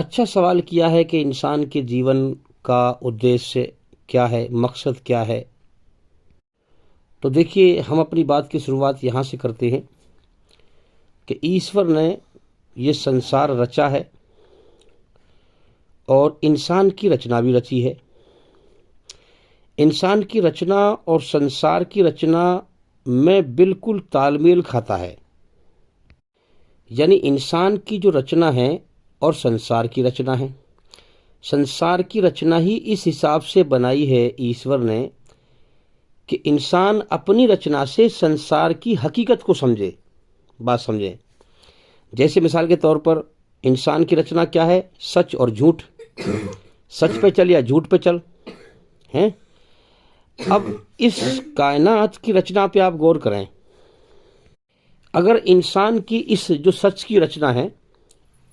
اچھا سوال کیا ہے کہ انسان کے جیون کا ادیشیہ کیا ہے، مقصد کیا ہے۔ تو دیکھیے، ہم اپنی بات کی شروعات یہاں سے کرتے ہیں کہ ایشور نے یہ سنسار رچا ہے اور انسان کی رچنا بھی رچی ہے۔ انسان کی رچنا اور سنسار کی رچنا میں بالکل تال میل کھاتا ہے، یعنی انسان کی جو رچنا ہے اور سنسار کی رچنا ہے، سنسار کی رچنا ہی اس حساب سے بنائی ہے ایشور نے کہ انسان اپنی رچنا سے سنسار کی حقیقت کو سمجھے، بات سمجھے۔ جیسے مثال کے طور پر انسان کی رچنا کیا ہے؟ سچ اور جھوٹ، سچ پہ چل یا جھوٹ پہ چل ہیں۔ اب اس کائنات کی رچنا پہ آپ غور کریں، اگر انسان کی اس جو سچ کی رچنا ہے،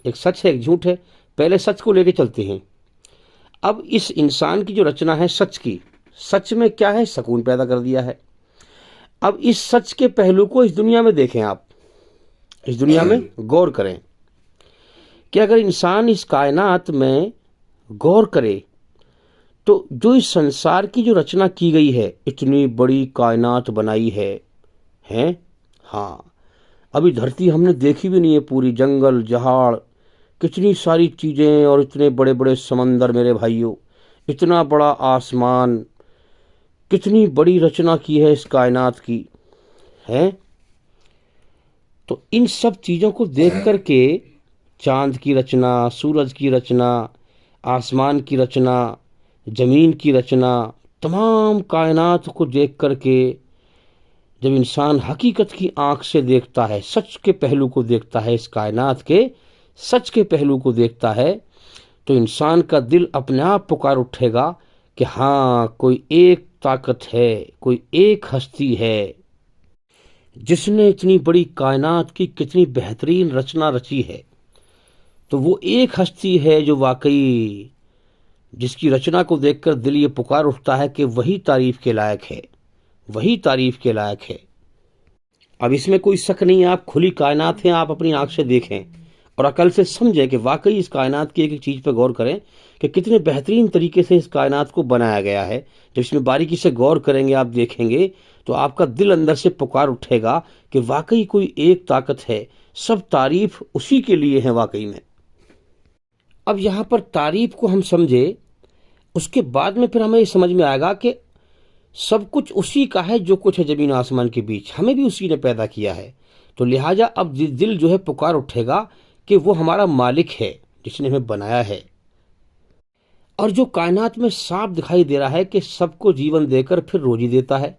ایک سچ ہے ایک جھوٹ ہے، پہلے سچ کو لے کے چلتے ہیں۔ اب اس انسان کی جو رچنا ہے سچ کی، سچ میں کیا ہے؟ سکون پیدا کر دیا ہے۔ اب اس سچ کے پہلو کو اس دنیا میں دیکھیں، آپ اس دنیا میں غور کریں کہ اگر انسان اس کائنات میں غور کرے تو جو اس سنسار کی جو رچنا کی گئی ہے، اتنی بڑی کائنات بنائی ہے ہیں، ہاں ابھی دھرتی ہم نے دیکھی بھی نہیں ہے، پوری جنگل جہاڑ، کتنی ساری چیزیں اور اتنے بڑے بڑے سمندر میرے بھائیوں، اتنا بڑا آسمان، کتنی بڑی رچنا کی ہے اس کائنات کی ہے۔ تو ان سب چیزوں کو دیکھ کر کے چاند کی رچنا، سورج کی رچنا، آسمان کی رچنا، زمین کی رچنا، تمام کائنات کو دیکھ کر کے جب انسان حقیقت کی آنکھ سے دیکھتا ہے، سچ کے پہلو کو دیکھتا ہے، اس کائنات کے سچ کے پہلو کو دیکھتا ہے، تو انسان کا دل اپنے آپ پکار اٹھے گا کہ ہاں کوئی ایک طاقت ہے، کوئی ایک ہستی ہے جس نے اتنی بڑی کائنات کی کتنی بہترین رچنا رچی ہے۔ تو وہ ایک ہستی ہے جو واقعی جس کی رچنا کو دیکھ کر دل یہ پکار اٹھتا ہے کہ وہی تعریف کے لائق ہے، وہی تعریف کے لائق ہے۔ اب اس میں کوئی شک نہیں ہے، آپ کھلی کائنات ہیں، آپ اپنی آنکھ سے دیکھیں اور عقل سے سمجھیں کہ واقعی اس کائنات کی ایک ایک چیز پہ غور کریں کہ کتنے بہترین طریقے سے اس کائنات کو بنایا گیا ہے۔ جب اس میں باریکی سے غور کریں گے، آپ دیکھیں گے تو آپ کا دل اندر سے پکار اٹھے گا کہ واقعی کوئی ایک طاقت ہے، سب تعریف اسی کے لیے ہیں واقعی میں۔ اب یہاں پر تعریف کو ہم سمجھے، اس کے بعد میں پھر ہمیں یہ سمجھ میں آئے گا کہ سب کچھ اسی کا ہے، جو کچھ ہے زمین و آسمان کے بیچ، ہمیں بھی اسی نے پیدا کیا ہے۔ تو لہٰذا اب دل جو ہے پکار اٹھے گا کہ وہ ہمارا مالک ہے جس نے ہمیں بنایا ہے، اور جو کائنات میں صاف دکھائی دے رہا ہے کہ سب کو جیون دے کر پھر روزی دیتا ہے،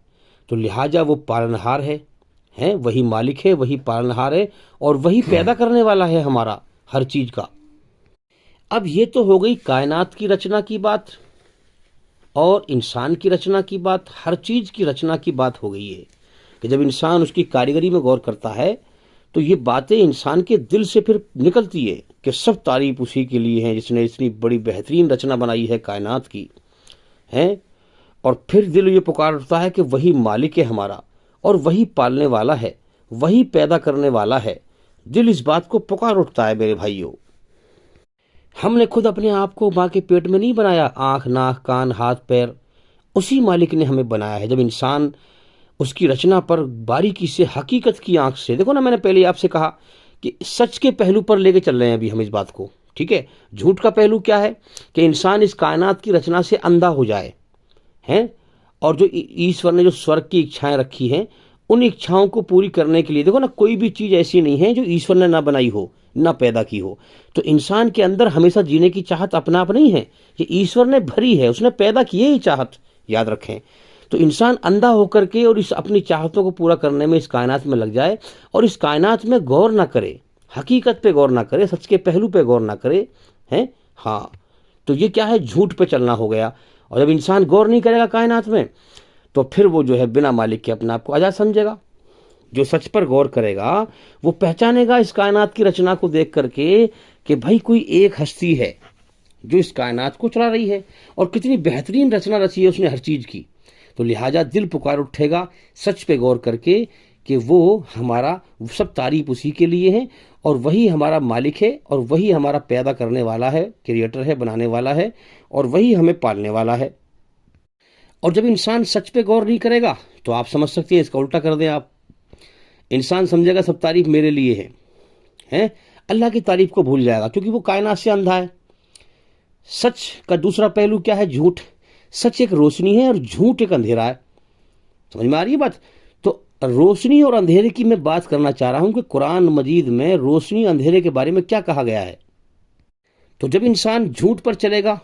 تو لہٰذا وہ پالنہار ہے، وہی مالک ہے، وہی پالنہار ہے، اور وہی پیدا کرنے والا ہے ہمارا ہر چیز کا۔ اب یہ تو ہو گئی کائنات کی رچنا کی بات اور انسان کی رچنا کی بات، ہر چیز کی رچنا کی بات ہو گئی ہے کہ جب انسان اس کی کاریگری میں غور کرتا ہے تو یہ باتیں انسان کے دل سے پھر نکلتی ہے کہ سب تعریف اسی کے لیے ہیں جس نے اتنی بڑی بہترین رچنا بنائی ہے کائنات کی ہے۔ اور پھر دل یہ پکار اٹھتا ہے کہ وہی مالک ہے ہمارا، اور وہی پالنے والا ہے، وہی پیدا کرنے والا ہے۔ دل اس بات کو پکار اٹھتا ہے میرے بھائیوں۔ ہم نے خود اپنے آپ کو ماں کے پیٹ میں نہیں بنایا، آنکھ ناک کان ہاتھ پیر اسی مالک نے ہمیں بنایا ہے۔ جب انسان اس کی رچنا پر باریکی سے حقیقت کی آنکھ سے دیکھو نا، میں نے پہلے آپ سے کہا کہ سچ کے پہلو پر لے کے چل رہے ہیں ابھی ہم اس بات کو، ٹھیک ہے۔ جھوٹ کا پہلو کیا ہے کہ انسان اس کائنات کی رچنا سے اندھا ہو جائے ہیں، اور جو ایشور نے جو سورگ کی اچھائیں رکھی ہیں، ان اچھاؤں کو پوری کرنے کے لیے دیکھو نا، کوئی بھی چیز ایسی نہیں ہے جو ایشور نے نہ بنائی ہو نہ پیدا کی ہو۔ تو انسان کے اندر ہمیشہ جینے کی چاہت اپنا آپ نہیں ہے، یہ ایشور نے بھری ہے، اس نے پیدا کی ہے یہ چاہت، یاد رکھیں۔ تو انسان اندھا ہو کر کے اور اس اپنی چاہتوں کو پورا کرنے میں اس کائنات میں لگ جائے اور اس کائنات میں غور نہ کرے، حقیقت پہ غور نہ کرے، سچ کے پہلو پہ غور نہ کرے ہیں، ہاں تو یہ کیا ہے؟ جھوٹ پہ چلنا ہو گیا۔ اور جب انسان غور نہیں کرے گا کائنات میں تو پھر وہ جو ہے بنا مالک کے اپنے آپ کو آزاد سمجھے گا۔ جو سچ پر غور کرے گا وہ پہچانے گا اس کائنات کی رچنا کو دیکھ کر کے کہ بھائی کوئی ایک ہستی ہے جو اس کائنات کو چلا رہی ہے، اور کتنی بہترین رچنا رچی ہے اس نے ہر چیز کی۔ تو لہٰذا دل پکار اٹھے گا سچ پہ غور کر کے کہ وہ ہمارا سب تعریف اسی کے لیے ہیں، اور وہی ہمارا مالک ہے، اور وہی ہمارا پیدا کرنے والا ہے، کریٹر ہے، بنانے والا ہے، اور وہی ہمیں پالنے والا ہے۔ اور جب انسان سچ پہ غور نہیں کرے گا تو آپ سمجھ سکتے ہیں اس کا الٹا کر دیں آپ، انسان سمجھے گا سب تعریف میرے لیے ہے، اللہ کی تعریف کو بھول جائے گا، کیونکہ وہ کائنات سے اندھا ہے۔ سچ کا دوسرا پہلو کیا ہے؟ جھوٹ۔ سچ ایک روشنی ہے اور جھوٹ ایک اندھیرا ہے۔ سمجھ میں آ رہی ہے بات؟ تو روشنی اور اندھیرے کی میں بات کرنا چاہ رہا ہوں کہ قرآن مجید میں روشنی اندھیرے کے بارے میں کیا کہا گیا ہے۔ تو جب انسان جھوٹ پر چلے گا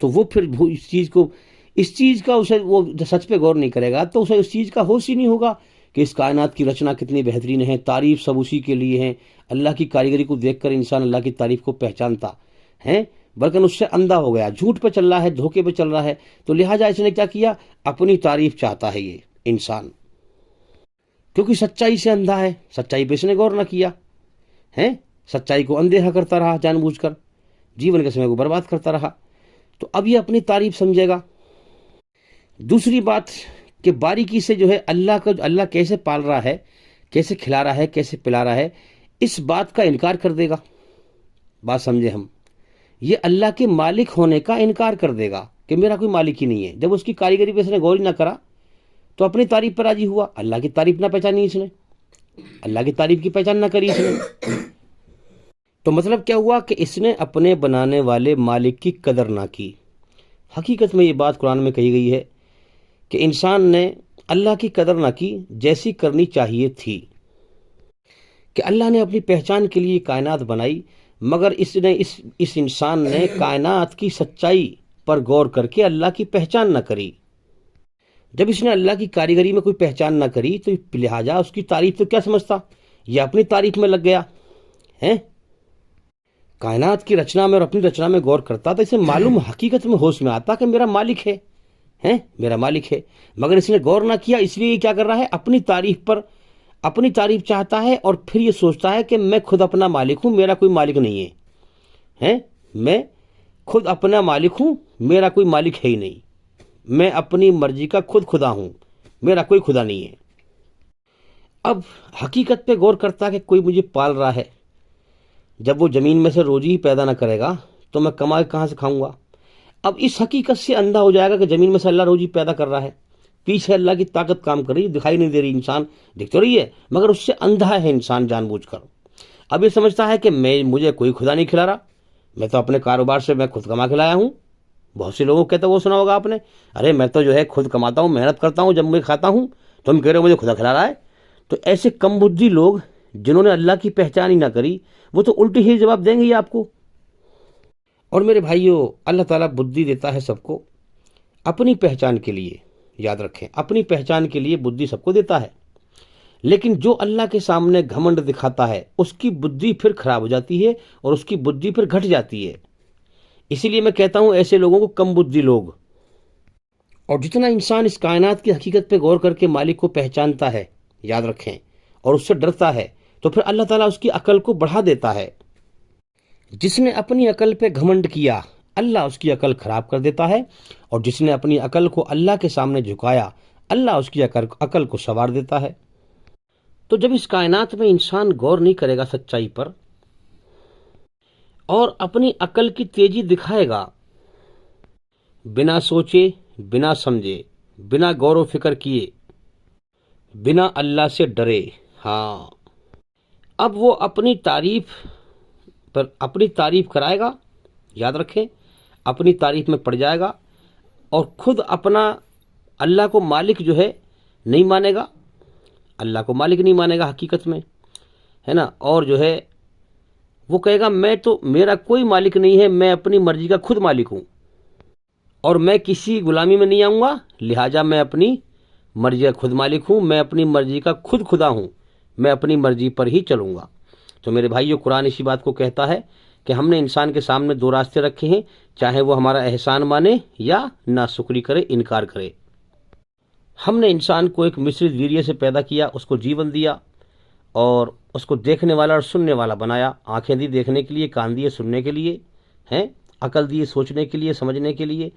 تو وہ پھر اس چیز کا اسے وہ سچ پہ غور نہیں کرے گا تو اسے اس چیز کا ہوش ہی نہیں ہوگا کہ اس کائنات کی رچنا کتنی بہترین ہے، تعریف سب اسی کے لیے ہیں۔ اللہ کی کاریگری کو دیکھ کر انسان اللہ کی تعریف کو پہچانتا ہے، بلکہ اس سے اندھا ہو گیا، جھوٹ پہ چل رہا ہے، دھوکے پہ چل رہا ہے۔ تو لہٰذا اس نے کیا کیا؟ اپنی تعریف چاہتا ہے یہ انسان، کیونکہ سچائی سے اندھا ہے، سچائی پہ اس نے غور نہ کیا ہے، سچائی کو اندیکھا کرتا رہا جان بوجھ کر، جیون کے سمے کو برباد کرتا رہا۔ تو اب یہ اپنی تعریف سمجھے گا۔ دوسری بات کہ باریکی سے جو ہے اللہ کیسے پال رہا ہے، کیسے کھلا رہا ہے، کیسے پلا رہا ہے، اس بات کا انکار کر دے گا۔ بات سمجھے ہم، یہ اللہ کے مالک ہونے کا انکار کر دے گا کہ میرا کوئی مالک ہی نہیں ہے۔ جب اس کی کاریگری پہ اس نے غور ہی نہ کرا تو اپنی تعریف پر راضی ہوا، اللہ کی تعریف نہ پہچانی اس نے، اللہ کی تعریف کی پہچان نہ کری اس نے۔ تو مطلب کیا ہوا کہ اس نے اپنے بنانے والے مالک کی قدر نہ کی۔ حقیقت میں یہ بات قرآن میں کہی گئی ہے کہ انسان نے اللہ کی قدر نہ کی جیسی کرنی چاہیے تھی، کہ اللہ نے اپنی پہچان کے لیے کائنات بنائی، مگر اس انسان نے کائنات کی سچائی پر غور کر کے اللہ کی پہچان نہ کری۔ جب اس نے اللہ کی کاریگری میں کوئی پہچان نہ کری تو لہٰذا اس کی تعریف تو کیا سمجھتا؟ یہ اپنی تعریف میں لگ گیا ہے۔ کائنات کی رچنا میں اور اپنی رچنا میں غور کرتا تو اسے معلوم حقیقت میں ہوش میں آتا کہ میرا مالک ہے، میرا مالک ہے، مگر اس نے غور نہ کیا، اس لیے یہ کیا کر رہا ہے؟ اپنی تعریف چاہتا ہے، اور پھر یہ سوچتا ہے کہ میں خود اپنا مالک ہوں، میرا کوئی مالک نہیں ہے، میں خود اپنا مالک ہوں، میرا کوئی مالک ہے ہی نہیں، میں اپنی مرضی کا خود خدا ہوں، میرا کوئی خدا نہیں ہے۔ اب حقیقت پہ غور کرتا کہ کوئی مجھے پال رہا ہے، جب وہ زمین میں سے روزی ہی پیدا نہ کرے گا تو میں کما کے کہاں سے کھاؤں گا؟ اب اس حقیقت سے اندھا ہو جائے گا کہ زمین میں سے اللہ روزی پیدا کر رہا ہے، پیچھے اللہ کی طاقت کام کر رہی ہے، دکھائی نہیں دے رہی، انسان دکھ تو رہی ہے مگر اس سے اندھا ہے انسان جان بوجھ کر۔ اب یہ سمجھتا ہے کہ مجھے کوئی خدا نہیں کھلا رہا، میں تو اپنے کاروبار سے میں خود کما کے لایا ہوں۔ بہت سے لوگوں کو کہتا وہ سنا ہوگا آپ نے، ارے میں تو جو ہے خود کماتا ہوں، محنت کرتا ہوں، جب میں کھاتا ہوں، تم کہہ رہے ہو مجھے خدا کھلا رہا ہے۔ تو ایسے کم بدھی لوگ جنہوں نے اللہ کی پہچان ہی نہ کری، وہ تو الٹی ہی جواب دیں گے آپ کو۔ اور میرے بھائیوں، اللہ تعالیٰ بدھی دیتا ہے سب کو اپنی پہچان کے لیے، یاد رکھیں، اپنی پہچان کے لیے بدھی سب کو دیتا ہے، لیکن جو اللہ کے سامنے گھمنڈ دکھاتا ہے اس کی بدھی پھر خراب ہو جاتی ہے اور اس کی بدھی پھر گھٹ جاتی ہے۔ اسی لیے میں کہتا ہوں ایسے لوگوں کو کم بدھی لوگ۔ اور جتنا انسان اس کائنات کی حقیقت پہ غور کر کے مالک کو پہچانتا ہے، یاد رکھیں، اور اس سے ڈرتا ہے، تو پھر اللہ تعالیٰ اس کی عقل کو بڑھا دیتا ہے۔ جس نے اپنی عقل پہ گھمنڈ کیا، اللہ اس کی عقل خراب کر دیتا ہے، اور جس نے اپنی عقل کو اللہ کے سامنے جھکایا، اللہ اس کی عقل کو سنوار دیتا ہے۔ تو جب اس کائنات میں انسان غور نہیں کرے گا سچائی پر اور اپنی عقل کی تیزی دکھائے گا، بنا سوچے، بنا سمجھے، بنا غور و فکر کیے، بنا اللہ سے ڈرے، اب وہ اپنی تعریف کرائے گا، یاد رکھیں، اپنی تعریف میں پڑ جائے گا، اور خود اپنا اللہ کو مالک جو ہے نہیں مانے گا، اللہ کو مالک نہیں مانے گا حقیقت میں، ہے نا، اور جو ہے وہ کہے گا میرا کوئی مالک نہیں ہے، میں اپنی مرضی کا خود مالک ہوں، اور میں کسی غلامی میں نہیں آؤں گا، لہٰذا میں اپنی مرضی کا خود مالک ہوں، میں اپنی مرضی کا خود خدا ہوں، میں اپنی مرضی پر ہی چلوں گا۔ تو میرے بھائیو، قرآن اسی بات کو کہتا ہے کہ ہم نے انسان کے سامنے دو راستے رکھے ہیں، چاہے وہ ہمارا احسان مانے یا ناشکری کرے، انکار کرے۔ ہم نے انسان کو ایک مشرت ویریہ سے پیدا کیا، اس کو جیون دیا، اور اس کو دیکھنے والا اور سننے والا بنایا، آنکھیں دی دیکھنے کے لیے، کان دیے سننے کے لیے، عقل دیے سوچنے کے لیے، سمجھنے کے لیے،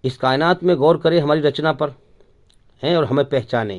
اس کائنات میں غور کرے ہماری رچنا پر، اور ہمیں پہچانے۔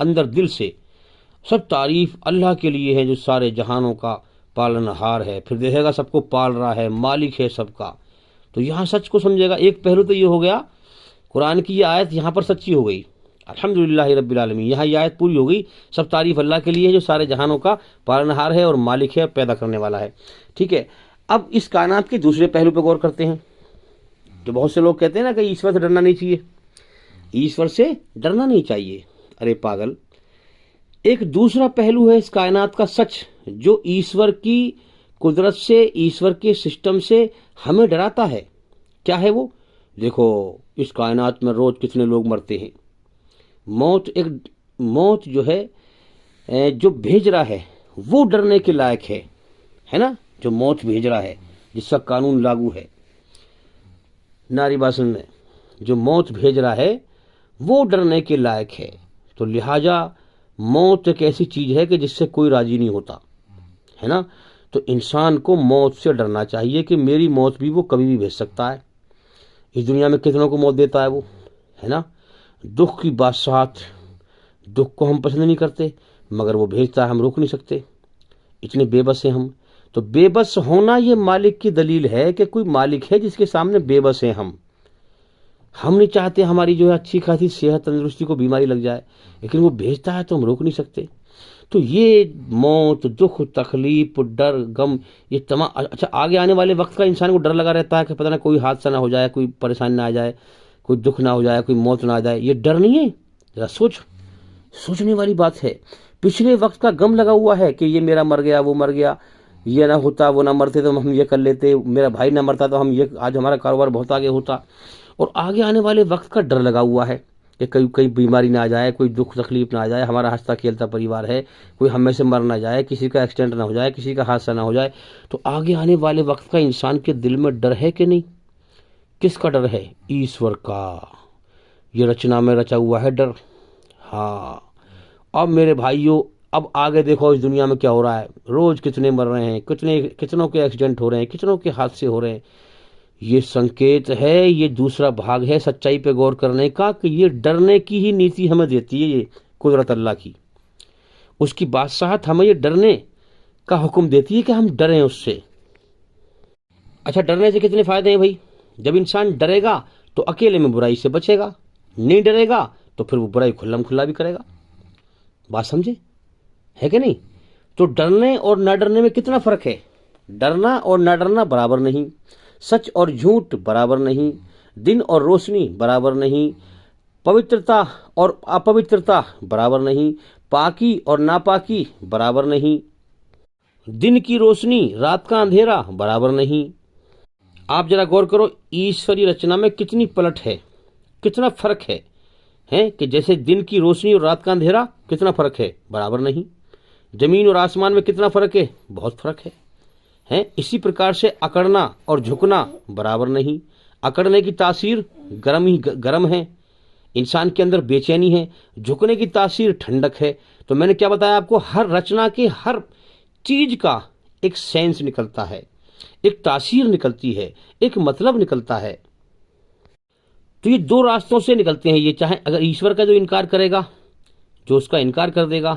اندر دل سے سب تعریف اللہ کے لیے ہے جو سارے جہانوں کا پالنہار ہے، پھر دیکھے گا سب کو پال رہا ہے، مالک ہے سب کا، تو یہاں سچ کو سمجھے گا۔ ایک پہلو تو یہ ہو گیا، قرآن کی یہ آیت یہاں پر سچی ہو گئی، الحمدللہ رب العالمین، یہاں یہ آیت پوری ہو گئی، سب تعریف اللہ کے لیے ہے جو سارے جہانوں کا پالنہار ہے اور مالک ہے، پیدا کرنے والا ہے، ٹھیک ہے۔ اب اس کائنات کے دوسرے پہلو پہ غور کرتے ہیں، جو بہت سے لوگ کہتے ہیں نا کہ ایشور سے ڈرنا نہیں چاہیے، ایشور سے ڈرنا نہیں چاہیے، ارے پاگل، ایک دوسرا پہلو ہے اس کائنات کا سچ جو ایشور کی قدرت سے، ایشور کے سسٹم سے ہمیں ڈراتا ہے۔ کیا ہے وہ؟ دیکھو اس کائنات میں روز کتنے لوگ مرتے ہیں، موت جو ہے جو بھیج رہا ہے وہ ڈرنے کے لائق ہے نا، جو موت بھیج رہا ہے جس کا قانون لاگو ہے، ناری بات سن میں، جو موت بھیج رہا ہے وہ ڈرنے کے لائق ہے۔ تو لہٰذا موت ایک ایسی چیز ہے کہ جس سے کوئی راضی نہیں ہوتا ہے نا، تو انسان کو موت سے ڈرنا چاہیے کہ میری موت بھی وہ کبھی بھی بھیج سکتا ہے۔ اس دنیا میں کتنوں کو موت دیتا ہے وہ، ہے نا، دکھ کی بادشاہت، دکھ کو ہم پسند نہیں کرتے مگر وہ بھیجتا ہے، ہم روک نہیں سکتے، اتنے بے بس ہیں ہم۔ تو بے بس ہونا یہ مالک کی دلیل ہے کہ کوئی مالک ہے جس کے سامنے بے بس ہیں ہم نہیں چاہتے ہماری جو ہے اچھی خاصی صحت تندرستی کو بیماری لگ جائے، لیکن وہ بھیجتا ہے تو ہم روک نہیں سکتے۔ تو یہ موت، دکھ، تکلیف، ڈر، غم، یہ تمام، اچھا آگے آنے والے وقت کا انسان کو ڈر لگا رہتا ہے کہ پتہ نہ کوئی حادثہ نہ ہو جائے، کوئی پریشانی نہ آ جائے، کوئی دکھ نہ ہو جائے، کوئی موت نہ آ جائے، یہ ڈر نہیں ہے، ذرا سوچنے والی بات ہے۔ پچھلے وقت کا غم لگا ہوا ہے کہ یہ میرا مر گیا، وہ مر گیا، یہ نہ ہوتا، وہ نہ مرتے تو ہم یہ کر لیتے، میرا بھائی نہ مرتا تو ہم یہ، آج ہمارا کاروبار بہت آگے ہوتا، اور آگے آنے والے وقت کا ڈر لگا ہوا ہے کہ کئی بیماری نہ آ جائے، کوئی دکھ تکلیف نہ آ جائے، ہمارا ہنستا کھیلتا پریوار ہے، کوئی ہم میں سے مر نہ جائے، کسی کا ایکسیڈنٹ نہ ہو جائے، کسی کا حادثہ نہ ہو جائے۔ تو آگے آنے والے وقت کا انسان کے دل میں ڈر ہے کہ نہیں؟ کس کا ڈر ہے؟ ایشور کا، یہ رچنا میں رچا ہوا ہے ڈر۔ ہاں، اب میرے بھائیوں، اب آگے دیکھو اس دنیا میں کیا ہو رہا ہے، روز کتنے مر رہے ہیں، کتنوں کے ایکسیڈنٹ ہو رہے ہیں، کتنوں کے حادثے ہو رہے ہیں۔ یہ سنکیت ہے، یہ دوسرا بھاگ ہے سچائی پہ غور کرنے کا کہ یہ ڈرنے کی ہی نیتی ہمیں دیتی ہے، یہ قدرت اللہ کی، اس کی بادشاہت ہمیں یہ ڈرنے کا حکم دیتی ہے کہ ہم ڈریں اس سے۔ اچھا ڈرنے سے کتنے فائدے ہیں بھائی؟ جب انسان ڈرے گا تو اکیلے میں برائی سے بچے گا، نہیں ڈرے گا تو پھر وہ برائی کھلم کھلا بھی کرے گا، بات سمجھے ہے کہ نہیں؟ تو ڈرنے اور نہ ڈرنے میں کتنا فرق ہے؟ ڈرنا اور نہ ڈرنا برابر نہیں، سچ اور جھوٹ برابر نہیں، دن اور روشنی برابر نہیں، پوترتا اور اپوترتا برابر نہیں، پاکی اور ناپاکی برابر نہیں، دن کی روشنی رات کا اندھیرا برابر نہیں۔ آپ ذرا غور کرو، ایشوری رچنا میں کتنی پلٹ ہے، کتنا فرق ہے کہ جیسے دن کی روشنی اور رات کا اندھیرا کتنا فرق ہے، برابر نہیں۔ زمین اور آسمان میں کتنا فرق ہے، بہت فرق ہے۔ اسی پرکار سے اکڑنا اور جھکنا برابر نہیں، اکڑنے کی تاثیر گرم ہے، انسان کے اندر بے چینی ہے، جھکنے کی تاثیر ٹھنڈک ہے۔ تو میں نے کیا بتایا آپ کو، ہر رچنا کے ہر چیز کا ایک سینس نکلتا ہے، ایک تاثیر نکلتی ہے، ایک مطلب نکلتا ہے۔ تو یہ دو راستوں سے نکلتے ہیں، یہ چاہے اگر ایشور کا جو انکار کرے گا، جو اس کا انکار کر دے گا،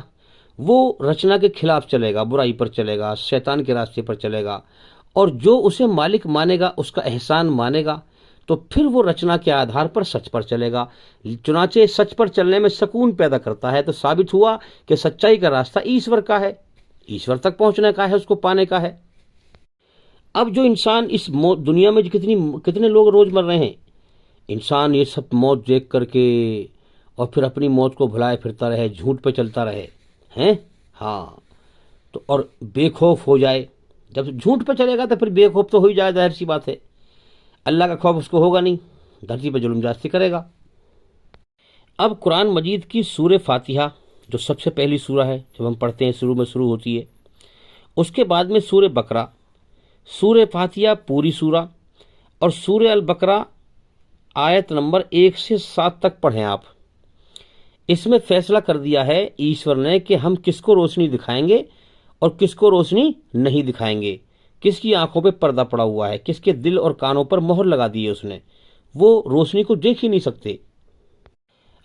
وہ رچنا کے خلاف چلے گا، برائی پر چلے گا، شیطان کے راستے پر چلے گا، اور جو اسے مالک مانے گا، اس کا احسان مانے گا، تو پھر وہ رچنا کے آدھار پر سچ پر چلے گا۔ چنانچہ سچ پر چلنے میں سکون پیدا کرتا ہے، تو ثابت ہوا کہ سچائی کا راستہ ایشور کا ہے، ایشور تک پہنچنے کا ہے، اس کو پانے کا ہے۔ اب جو انسان اس دنیا میں کتنے لوگ روز مر رہے ہیں، انسان یہ سب موت دیکھ کر کے اور پھر اپنی موت کو بھلائے پھرتا رہے، جھوٹ پہ چلتا رہے ہیں، ہاں، تو اور بے خوف ہو جائے۔ جب جھوٹ پہ چلے گا تو پھر بے خوف تو ہو ہی جائے، ظاہر سی بات ہے، اللہ کا خوف اس کو ہوگا نہیں، دھرتی پہ ظلم جاستی کرے گا۔ اب قرآن مجید کی سورہ فاتحہ جو سب سے پہلی سورہ ہے، جب ہم پڑھتے ہیں شروع ہوتی ہے، اس کے بعد میں سورہ بقرہ، سورہ فاتحہ پوری سورہ، اور سورہ البقرہ آیت نمبر 1 سے 7 تک پڑھیں آپ۔ اس میں فیصلہ کر دیا ہے ایشور نے کہ ہم کس کو روشنی دکھائیں گے اور کس کو روشنی نہیں دکھائیں گے، کس کی آنکھوں پہ پردہ پڑا ہوا ہے، کس کے دل اور کانوں پر مہر لگا دی ہے اس نے، وہ روشنی کو دیکھ ہی نہیں سکتے۔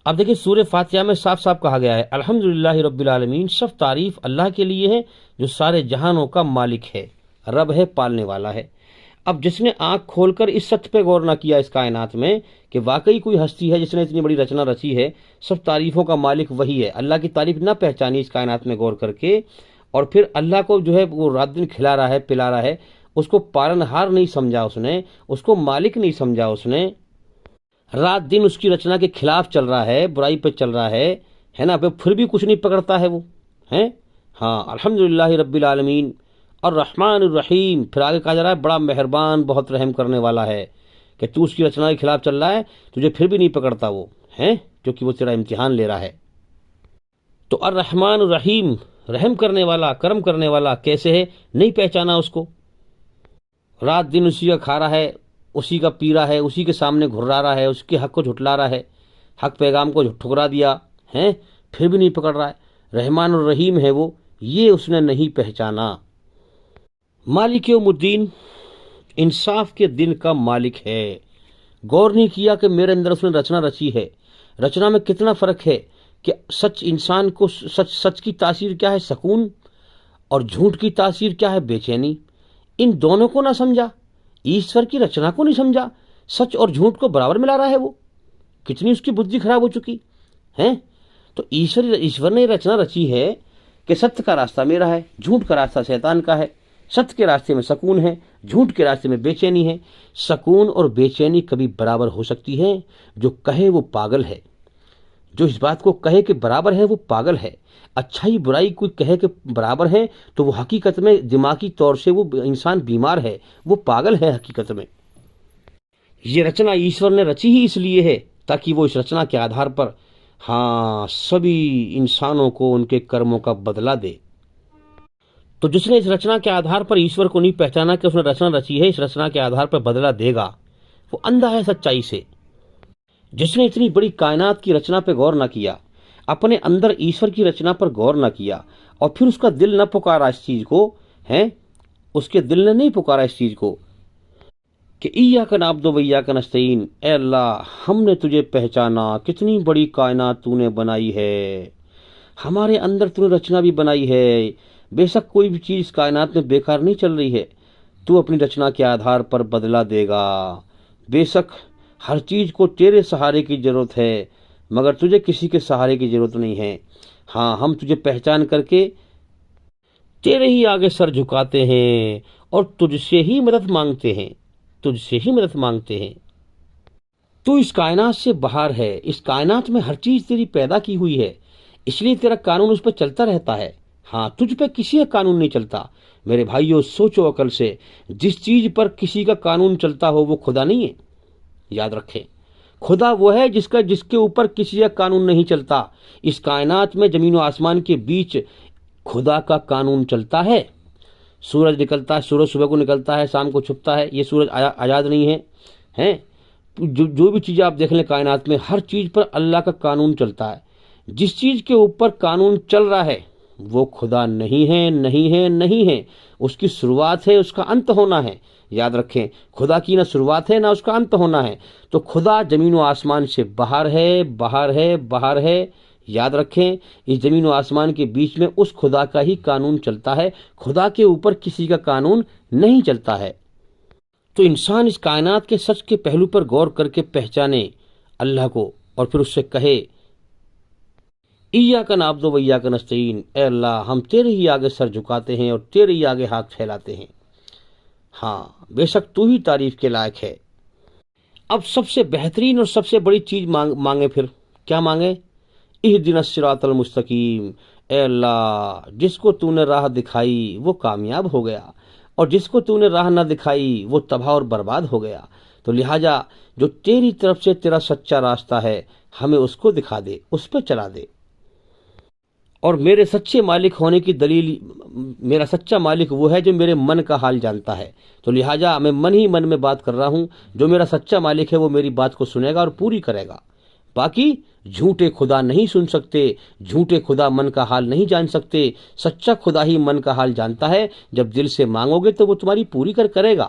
اب دیکھیں سورہ فاتحہ میں صاف صاف کہا گیا ہے الحمدللہ رب العالمین، سب تعریف اللہ کے لیے ہے جو سارے جہانوں کا مالک ہے، رب ہے، پالنے والا ہے۔ اب جس نے آنکھ کھول کر اس سچ پہ غور نہ کیا اس کائنات میں کہ واقعی کوئی ہستی ہے جس نے اتنی بڑی رچنا رچی ہے، سب تعریفوں کا مالک وہی ہے، اللہ کی تعریف نہ پہچانی اس کائنات میں غور کر کے، اور پھر اللہ کو جو ہے وہ رات دن کھلا رہا ہے، پلا رہا ہے، اس کو پالنہار نہیں سمجھا اس نے، اس کو مالک نہیں سمجھا اس نے، رات دن اس کی رچنا کے خلاف چل رہا ہے، برائی پہ چل رہا ہے نا، پھر بھی کچھ نہیں پکڑتا ہے وہ ہیں۔ ہاں الحمدللہ رب العالمین الرحمن الرحیم، پھر آگے کہا جا رہا ہے بڑا مہربان بہت رحم کرنے والا ہے، کہ تو اس کی رچنا کے خلاف چل رہا ہے، تجھے پھر بھی نہیں پکڑتا وہ ہیں، کیونکہ وہ تیرا امتحان لے رہا ہے۔ تو الرحمن الرحیم، رحم کرنے والا، کرم کرنے والا کیسے ہے، نہیں پہچانا اس کو، رات دن اسی کا کھا رہا ہے، اسی کا پی رہا ہے، اسی کے سامنے گھرا رہا ہے، اس کے حق کو جھٹلا رہا ہے، حق پیغام کو ٹھکرا دیا ہے، پھر بھی نہیں پکڑ رہا ہے، رحمان الرحیم ہے وہ، یہ اس نے نہیں پہچانا۔ مالک یوم الدین، انصاف کے دن کا مالک ہے، غور نہیں کیا کہ میرے اندر اس نے رچنا رچی ہے، رچنا میں کتنا فرق ہے، کہ سچ انسان کو سچ کی تاثیر کیا ہے سکون، اور جھوٹ کی تاثیر کیا ہے بے چینی، ان دونوں کو نہ سمجھا، ایشور کی رچنا کو نہیں سمجھا، سچ اور جھوٹ کو برابر ملا رہا ہے وہ، کتنی اس کی بدھی خراب ہو چکی ہے۔ تو ایشور نے رچنا رچی ہے کہ ستیہ کا راستہ میرا ہے، جھوٹ کا راستہ شیطان کا ہے، ستیہ کے راستے میں سکون ہے، جھوٹ کے راستے میں بے چینی ہے۔ سکون اور بے چینی کبھی برابر ہو سکتی ہے؟ جو کہے وہ پاگل ہے، جو اس بات کو کہے کہ برابر ہے وہ پاگل ہے۔ اچھائی برائی کوئی کہے کہ برابر ہے تو وہ حقیقت میں دماغی طور سے وہ انسان بیمار ہے، وہ پاگل ہے حقیقت میں۔ یہ رچنا ایشور نے رچی ہی اس لیے ہے تاکہ وہ اس رچنا کے آدھار پر سبھی انسانوں کو ان کے کرموں کا بدلہ دے۔ تو جس نے اس رچنا کے آدھار پر ایشور کو نہیں پہچانا کہ اس نے رچنا رچی ہے، اس رچنا کے آدھار پر بدلہ دے گا، وہ اندھا ہے سچائی سے۔ جس نے اتنی بڑی کائنات کی رچنا پہ غور نہ کیا، اپنے اندر ایشور کی رچنا پر غور نہ کیا، اور پھر اس کا دل نہ پکارا اس چیز کو، اس کے دل نے نہیں پکارا اس چیز کو کہ ایاک نعبد و ایاک نستعین، اے اللہ ہم نے تجھے پہچانا، کتنی بڑی کائنات تو نے بنائی ہے، ہمارے اندر تو نے رچنا بھی بنائی ہے، بے شک کوئی بھی چیز کائنات میں بیکار نہیں چل رہی ہے، تو اپنی رچنا کے آدھار پر بدلہ دے گا، بے شک ہر چیز کو تیرے سہارے کی ضرورت ہے، مگر تجھے کسی کے سہارے کی ضرورت نہیں ہے۔ ہاں ہم تجھے پہچان کر کے تیرے ہی آگے سر جھکاتے ہیں اور تجھ سے ہی مدد مانگتے ہیں، تجھ سے ہی مدد مانگتے ہیں۔ تو اس کائنات سے باہر ہے، اس کائنات میں ہر چیز تیری پیدا کی ہوئی ہے، اس لیے تیرا قانون اس پہ چلتا رہتا ہے۔ ہاں تجھ پہ کسی کا قانون نہیں چلتا۔ میرے بھائیو سوچو عقل سے، جس چیز پر کسی کا قانون چلتا ہو وہ خدا نہیں ہے، یاد رکھیں۔ خدا وہ ہے جس کے اوپر کسی کا قانون نہیں چلتا۔ اس کائنات میں زمین و آسمان کے بیچ خدا کا قانون چلتا ہے۔ سورج نکلتا ہے، سورج صبح کو نکلتا ہے، شام کو چھپتا ہے، یہ سورج آزاد نہیں ہے، جو بھی چیزیں آپ دیکھ لیں کائنات میں، ہر چیز پر اللہ کا قانون چلتا ہے۔ جس چیز کے اوپر قانون چل رہا ہے وہ خدا نہیں ہے، نہیں ہے، نہیں ہے۔ اس کی شروعات ہے، اس کا انت ہونا ہے، یاد رکھیں۔ خدا کی نہ شروعات ہے نہ اس کا انت ہونا ہے۔ تو خدا زمین و آسمان سے باہر ہے، باہر ہے، باہر ہے، یاد رکھیں۔ اس زمین و آسمان کے بیچ میں اس خدا کا ہی قانون چلتا ہے، خدا کے اوپر کسی کا قانون نہیں چلتا ہے۔ تو انسان اس کائنات کے سچ کے پہلو پر غور کر کے پہچانے اللہ کو، اور پھر اس سے کہے ایاک نعبد و ایاک نستعین، اے اللہ ہم تیرے ہی آگے سر جھکاتے ہیں اور تیرے ہی آگے ہاتھ پھیلاتے ہیں۔ ہاں بے شک تو ہی تعریف کے لائق ہے۔ اب سب سے بہترین اور سب سے بڑی چیز مانگے، پھر کیا مانگے؟ اہدنا الصراط المستقیم، اے اللہ جس کو تو نے راہ دکھائی وہ کامیاب ہو گیا، اور جس کو تو نے راہ نہ دکھائی وہ تباہ اور برباد ہو گیا۔ تو لہٰذا جو تیری طرف سے تیرا سچا راستہ ہے ہمیں اس کو دکھا دے، اس پہ چلا دے۔ اور میرے سچے مالک ہونے کی دلیل، میرا سچا مالک وہ ہے جو میرے من کا حال جانتا ہے۔ تو لہٰذا میں من ہی من میں بات کر رہا ہوں، جو میرا سچا مالک ہے وہ میری بات کو سنے گا اور پوری کرے گا۔ باقی جھوٹے خدا نہیں سن سکتے، جھوٹے خدا من کا حال نہیں جان سکتے، سچا خدا ہی من کا حال جانتا ہے۔ جب دل سے مانگو گے تو وہ تمہاری پوری کرے گا۔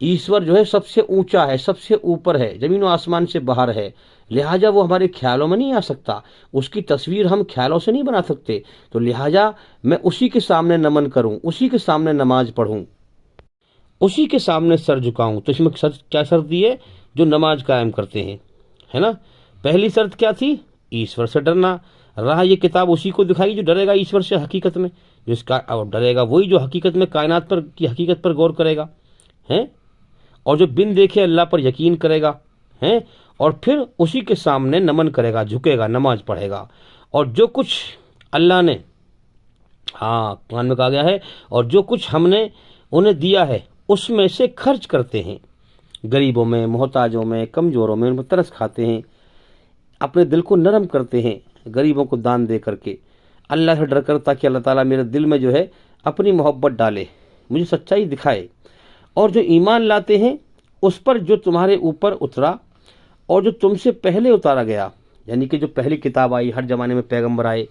ایشور جو ہے سب سے اونچا ہے، سب سے اوپر ہے، زمین و آسمان سے باہر ہے، لہٰذا وہ ہمارے خیالوں میں نہیں آ سکتا، اس کی تصویر ہم خیالوں سے نہیں بنا سکتے، تو لہٰذا میں اسی کے سامنے نمن کروں، اسی کے سامنے نماز پڑھوں، اسی کے سامنے سر جھکاؤں۔ تو اس میں کیا شرط دی ہے؟ جو نماز قائم کرتے ہیں، ہے نا۔ پہلی شرط کیا تھی؟ ایشور سے ڈرنا۔ رہا یہ کتاب اسی کو دکھائی جو ڈرے گا ایشور سے حقیقت میں، جس کا ڈرے گا وہی جو حقیقت میں کائنات پر کی حقیقت پر غور کرے گا، ہیں، اور جو بن دیکھے اللہ پر یقین کرے گا، ہیں، اور پھر اسی کے سامنے نمن کرے گا، جھکے گا، نماز پڑھے گا۔ اور جو کچھ اللہ نے، قرآن میں کہا گیا ہے، اور جو کچھ ہم نے انہیں دیا ہے اس میں سے خرچ کرتے ہیں، غریبوں میں، محتاجوں میں، کمزوروں میں، ان پر ترس کھاتے ہیں، اپنے دل کو نرم کرتے ہیں غریبوں کو دان دے کر کے، اللہ سے ڈر کر، تاکہ اللہ تعالیٰ میرے دل میں جو ہے اپنی محبت ڈالے، مجھے سچائی دکھائے۔ اور جو ایمان لاتے ہیں اس پر جو تمہارے اوپر اترا اور جو تم سے پہلے اتارا گیا، یعنی کہ جو پہلی کتاب آئی، ہر زمانے میں پیغمبر آئے،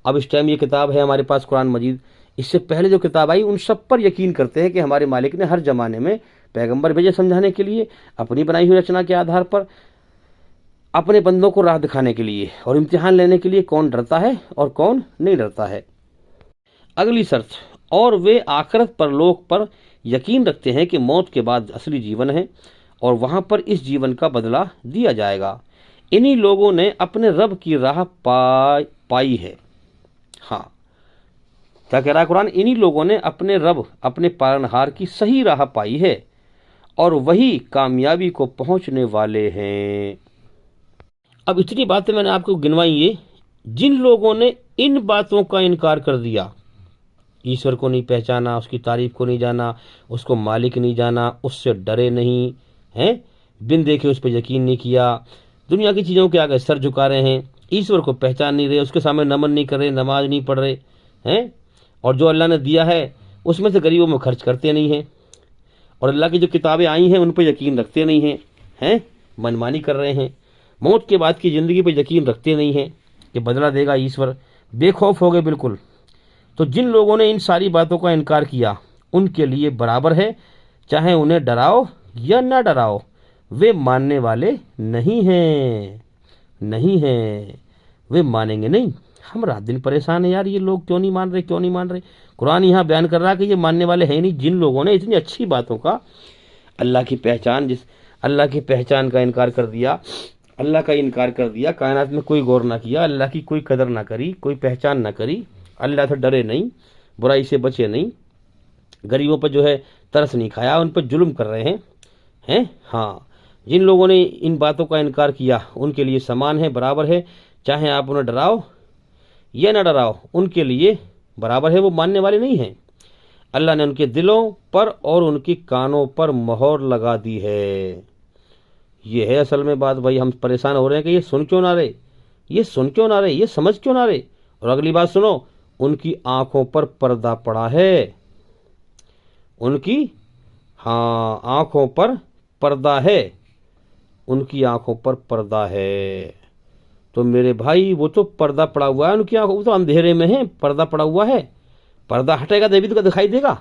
اب اس ٹائم یہ کتاب ہے ہمارے پاس قرآن مجید، اس سے پہلے جو کتاب آئی ان سب پر یقین کرتے ہیں کہ ہمارے مالک نے ہر زمانے میں پیغمبر بھیجے سمجھانے کے لیے، اپنی بنائی ہوئی رچنا کے آدھار پر، اپنے بندوں کو راہ دکھانے کے لیے اور امتحان لینے کے لیے کون ڈرتا ہے اور کون نہیں ڈرتا ہے۔ اگلی شرط، اور وہ آخرت پر لوگ پر یقین رکھتے ہیں کہ موت کے بعد اصلی جیون ہے اور وہاں پر اس جیون کا بدلہ دیا جائے گا، انہی لوگوں نے اپنے رب کی راہ پائی ہے۔ کیا کہہ رہا ہے قرآن؟ انہی لوگوں نے اپنے رب، اپنے پالنہار کی صحیح راہ پائی ہے اور وہی کامیابی کو پہنچنے والے ہیں۔ اب اتنی باتیں میں نے آپ کو گنوائی، یہ جن لوگوں نے ان باتوں کا انکار کر دیا، ایشور کو نہیں پہچانا، اس کی تعریف کو نہیں جانا، اس کو مالک نہیں جانا، اس سے ڈرے نہیں ہیں، بن دیکھے اس پہ یقین نہیں کیا، دنیا کی چیزوں کے آگے سر جھکا رہے ہیں، ایشور کو پہچان نہیں رہے، اس کے سامنے نمن نہیں کر رہے، نماز نہیں پڑھ رہے ہیں، اور جو اللہ نے دیا ہے اس میں سے غریبوں میں خرچ کرتے نہیں ہیں، اور اللہ کی جو کتابیں آئی ہیں ان پہ یقین رکھتے نہیں ہیں، منمانی کر رہے ہیں، موت کے بعد کی زندگی پہ یقین رکھتے نہیں ہیں کہ بدلہ دے گا ایشور، بے خوف ہو گئے بالکل۔ تو جن لوگوں نے ان ساری باتوں کا انکار کیا ان کے لیے برابر ہے، چاہے انہیں ڈراؤ یا نہ ڈراؤ، وہ ماننے والے نہیں ہیں، وہ مانیں گے نہیں۔ ہم رات دن پریشان ہیں یار، یہ لوگ کیوں نہیں مان رہے؟ قرآن یہاں بیان کر رہا ہے کہ یہ ماننے والے ہیں نہیں، جن لوگوں نے اتنی اچھی باتوں کا، اللہ کی پہچان کا انکار کر دیا، اللہ کا انکار کر دیا، کائنات میں کوئی غور نہ کیا، اللہ کی کوئی قدر نہ کری، کوئی پہچان نہ کری، اللہ سے ڈرے نہیں، برائی سے بچے نہیں، غریبوں پر جو ہے ترس نہیں کھایا، ان پر ظلم کر رہے ہیں۔ جن لوگوں نے ان باتوں کا انکار کیا ان کے لیے سامان ہے، برابر ہے، چاہے آپ انہیں ڈراؤ یا نہ ڈراؤ، ان کے لیے برابر ہے، وہ ماننے والے نہیں ہیں۔ اللہ نے ان کے دلوں پر اور ان کی کانوں پر مہر لگا دی ہے۔ یہ ہے اصل میں بات بھائی، ہم پریشان ہو رہے ہیں کہ یہ سن کیوں نہ رہے، یہ سمجھ کیوں نہ رہے۔ اور اگلی بات سنو، ان کی آنکھوں پر پردہ پڑا ہے، ان کی آنکھوں پر پردہ ہے، ان کی آنکھوں پر پردہ ہے۔ تو میرے بھائی وہ تو پردہ پڑا ہوا ہے ان کی آنکھوں، وہ تو اندھیرے میں ہیں، پردہ پڑا ہوا ہے، پردہ ہٹے گا دیوی تو دکھائی دے گا،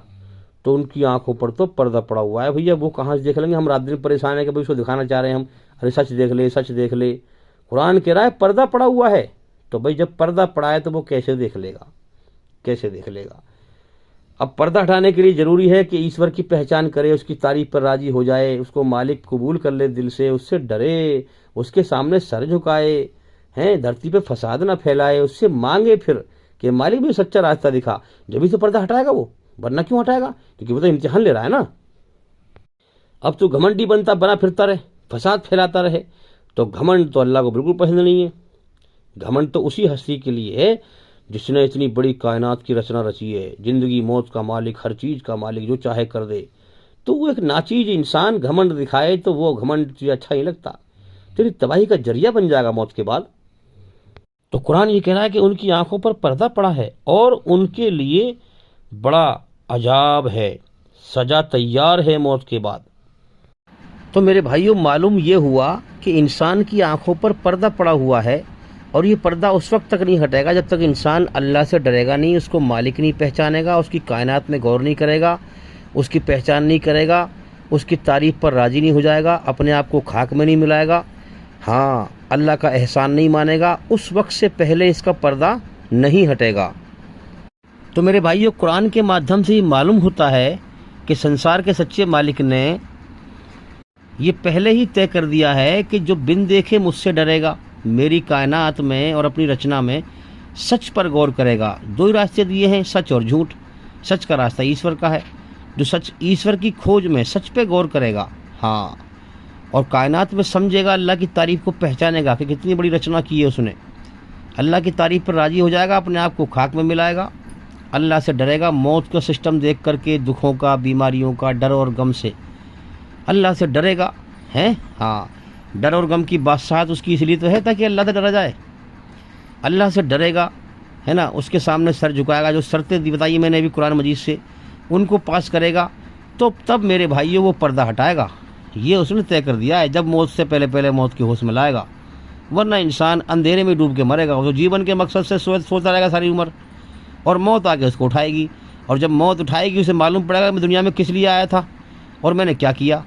تو ان کی آنکھوں پر تو پردہ پڑا ہوا ہے بھیا، وہ کہاں سے دیکھ لیں گے؟ ہم رات دن پریشان ہیں کہ بھائی اس کو دکھانا چاہ رہے ہیں ہم، ارے سچ دیکھ لے، قرآن کہہ رہا ہے پردہ پڑا ہوا ہے، تو بھائی جب پردہ پڑا ہے تو وہ کیسے دیکھ لے گا؟ اب پردہ ہٹانے کے لیے ضروری ہے کہ ایشور کی پہچان کرے، اس کی تعریف پر راضی ہو جائے، اس کو مالک قبول کر لے دل سے، اس سے ڈرے، اس کے سامنے سر جھکائے، دھرتی پہ فساد نہ پھیلائے، اس سے مانگے پھر کہ مالک بھی سچا راستہ دکھا، جبھی تو پردہ ہٹائے گا وہ، ورنہ کیوں ہٹائے گا؟ کیونکہ وہ تو امتحان لے رہا ہے نا۔ اب تو گھمنڈی بنا پھرتا رہے، فساد پھیلاتا رہے، تو گھمنڈ تو اللہ کو بالکل پسند نہیں ہے۔ گھمنڈ تو اسی ہستی کے لیے ہے جس نے اتنی بڑی کائنات کی رچنا رچی ہے، زندگی موت کا مالک، ہر چیز کا مالک، جو چاہے کر دے، تو وہ ایک ناچیز انسان گھمنڈ دکھائے تو وہ گھمنڈ تجھے اچھا نہیں لگتا، تیری تباہی کا ذریعہ بن جائے گا موت کے بعد۔ تو قرآن یہ کہہ رہا ہے کہ ان کی آنکھوں پر پردہ پڑا ہے اور ان کے لیے بڑا عذاب ہے، سزا تیار ہے موت کے بعد۔ تو میرے بھائیوں، معلوم یہ ہوا کہ انسان کی آنکھوں پر پردہ پڑا ہوا ہے، اور یہ پردہ اس وقت تک نہیں ہٹے گا جب تک انسان اللہ سے ڈرے گا نہیں، اس کو مالک نہیں پہچانے گا، اس کی کائنات میں غور نہیں کرے گا، اس کی پہچان نہیں کرے گا، اس کی تعریف پر راضی نہیں ہو جائے گا، اپنے آپ کو خاک میں نہیں ملائے گا، ہاں اللہ کا احسان نہیں مانے گا، اس وقت سے پہلے اس کا پردہ نہیں ہٹے گا۔ تو میرے بھائیو، قرآن کے مادھیم سے یہ معلوم ہوتا ہے کہ سنسار کے سچے مالک نے یہ پہلے ہی طے کر دیا ہے کہ جو بن دیکھے مجھ سے ڈرے گا، میری کائنات میں اور اپنی رچنا میں سچ پر غور کرے گا۔ دو ہی راستے دیے ہیں، سچ اور جھوٹ۔ سچ کا راستہ ایشور کا ہے، جو سچ ایشور کی کھوج میں سچ پہ غور کرے گا، ہاں، اور کائنات میں سمجھے گا، اللہ کی تعریف کو پہچانے گا کہ کتنی بڑی رچنا کی ہے اس نے، اللہ کی تعریف پر راضی ہو جائے گا، اپنے آپ کو خاک میں ملائے گا، اللہ سے ڈرے گا، موت کا سسٹم دیکھ کر کے، دکھوں کا، بیماریوں کا، ڈر اور غم سے اللہ سے ڈرے گا، ہیں، ہاں، ڈر اور غم کی بادشاہت اس کی اس لیے تو ہے تاکہ اللہ سے ڈرا جائے، اللہ سے ڈرے گا، ہے نا، اس کے سامنے سر جھکائے گا، جو شرطیں بتائی میں نے ابھی قرآن مجید سے، ان کو پاس کرے گا، تو تب میرے بھائیوں وہ پردہ ہٹائے گا۔ یہ اس نے طے کر دیا ہے، جب موت سے پہلے موت کی ہوش میں لائے گا، ورنہ انسان اندھیرے میں ڈوب کے مرے گا، جو جیون کے مقصد سے سوچتا رہے گا ساری عمر، اور موت آ کے اس کو اٹھائے گی، اور جب موت اٹھائے گی اسے معلوم پڑے گا میں دنیا میں کس لیے آیا تھا اور میں نے کیا کیا۔